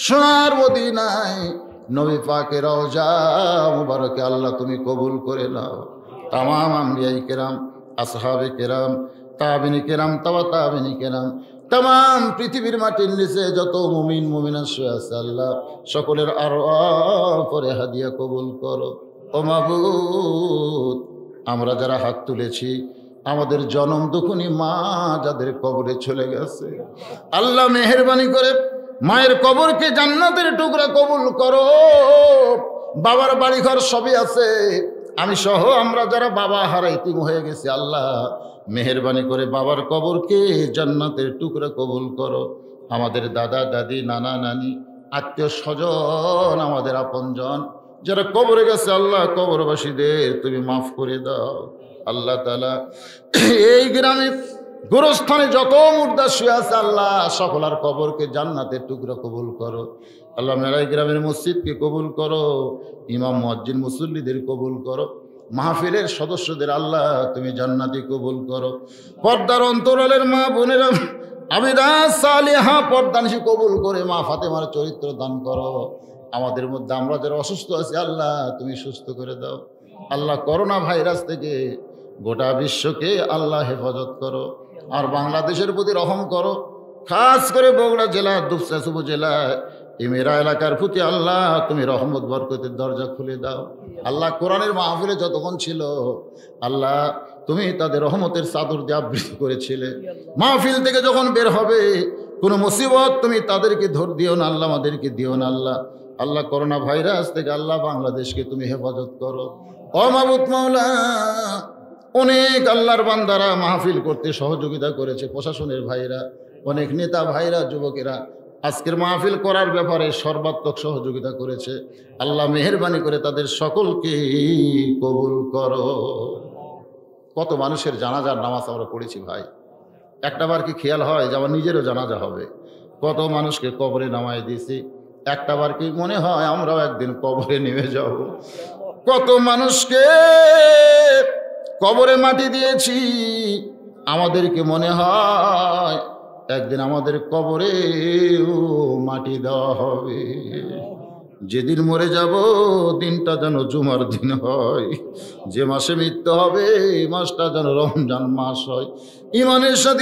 Speaker 1: সোনার মদিনায় নবী পাকের রওজা মুবারকে আল্লাহ তুমি কবুল করে নাও। তামাম আম্বিয়ায়ে কেরাম, আসহাবে কেরাম, তাবিনী কেরাম, তাবিনী কেরাম, তামাম পৃথিবীর মাটির নিচে যত মুমিন মুমিনাত শুয়ে আছে আল্লাহ, সকলের আরওয়াহ পরে হাদিয়া কবুল করো। ও মাবুদ, আমরা যারা হাত তুলেছি, আমাদের জনম দুঃখনী মা যাদের কবরে চলে গেছে আল্লাহ, মেহেরবানি করে মায়ের কবরকে জান্নাতের টুকরা কবুল করো। বাবার বাড়িঘর সবই আছে, আমি সহ আমরা যারা বাবা হারা ইতিম হয়ে গেছি আল্লাহ, মেহেরবানি করে বাবার কবরকে জান্নাতের টুকরা কবুল করো। আমাদের দাদা দাদি, নানা নানি, আত্মীয় স্বজন, আমাদের আপনজন যারা কবরে গেছে আল্লাহ, কবরবাসীদের তুমি মাফ করে দাও। আল্লাহ তাআলা, এই গ্রামে গোরস্থানে যত মুর্দা শুয়ে আছে আল্লাহ, সকলার কবরকে জান্নাতের টুকরা কবুল করো। আল্লাহ, মেরাই গ্রামের মসজিদকে কবুল করো, ইমাম মুয়াজ্জিন মুসল্লিদের কবুল করো, মাহফিলের সদস্যদের আল্লাহ তুমি জান্নাতি কবুল করো। পর্দার অন্তরালের মা বোনেরা আবিদা সালিহা পর্দানশী কবুল করে মা ফাতেমার চরিত্র দান করো। আমাদের মধ্যে আমরা যারা অসুস্থ আছি আল্লাহ তুমি সুস্থ করে দাও। আল্লাহ, করোনা ভাইরাস থেকে গোটা বিশ্বকে আল্লাহ হেফাজত করো, আর বাংলাদেশের প্রতি রহম করো। খাস করে বগুড়া জেলা, দুপচাঁচ উপজেলায় এই মেরা এলাকার প্রতি আল্লাহ তুমি রহমত বরকতের দরজা খুলে দাও। আল্লাহ, কোরআনের মাহফিলে যতক্ষণ ছিল আল্লাহ, তুমি তাদের রহমতের চাদর দিয়ে আবৃত করেছিলে। মাহফিল থেকে যখন বের হবে কোনো মুসিবত তুমি তাদেরকে ধর দিও না আল্লাহ, আমাদেরকে দিও না আল্লাহ। আল্লাহ, করোনা ভাইরাস থেকে আল্লাহ বাংলাদেশকে তুমি হেফাজত করো। ও মাবুদ মাওলা, অনেক আল্লাহর বান্দারা মাহফিল করতে সহযোগিতা করেছে, প্রশাসনের ভাইরা, অনেক নেতা ভাইরা, যুবকেরা আজকের মাহফিল করার ব্যাপারে সর্বাত্মক সহযোগিতা করেছে। আল্লাহ, মেহেরবানি করে তাদের সকলকে কবুল করো। কত মানুষের জানাজার নামাজ আমরা পড়েছি ভাই, একটাবার কি খেয়াল হয় যে আমার নিজেরও জানাজা হবে? কত মানুষকে কবরে নামায় দিয়েছি, একটাবার কি মনে হয় আমরাও একদিন কবরে নেমে যাব? কত মানুষকে কবরে মাটি দিয়েছি, আমাদেরকে মনে হয় একদিন আমাদের কবরেও মাটি দেওয়া হবে। যেদিন মরে যাব দিনটা যেন জুমার দিন হয়, যে মাসে মৃত্যু হবে মাসটা যেন রমজান মাস হয়। ইমানের সাথে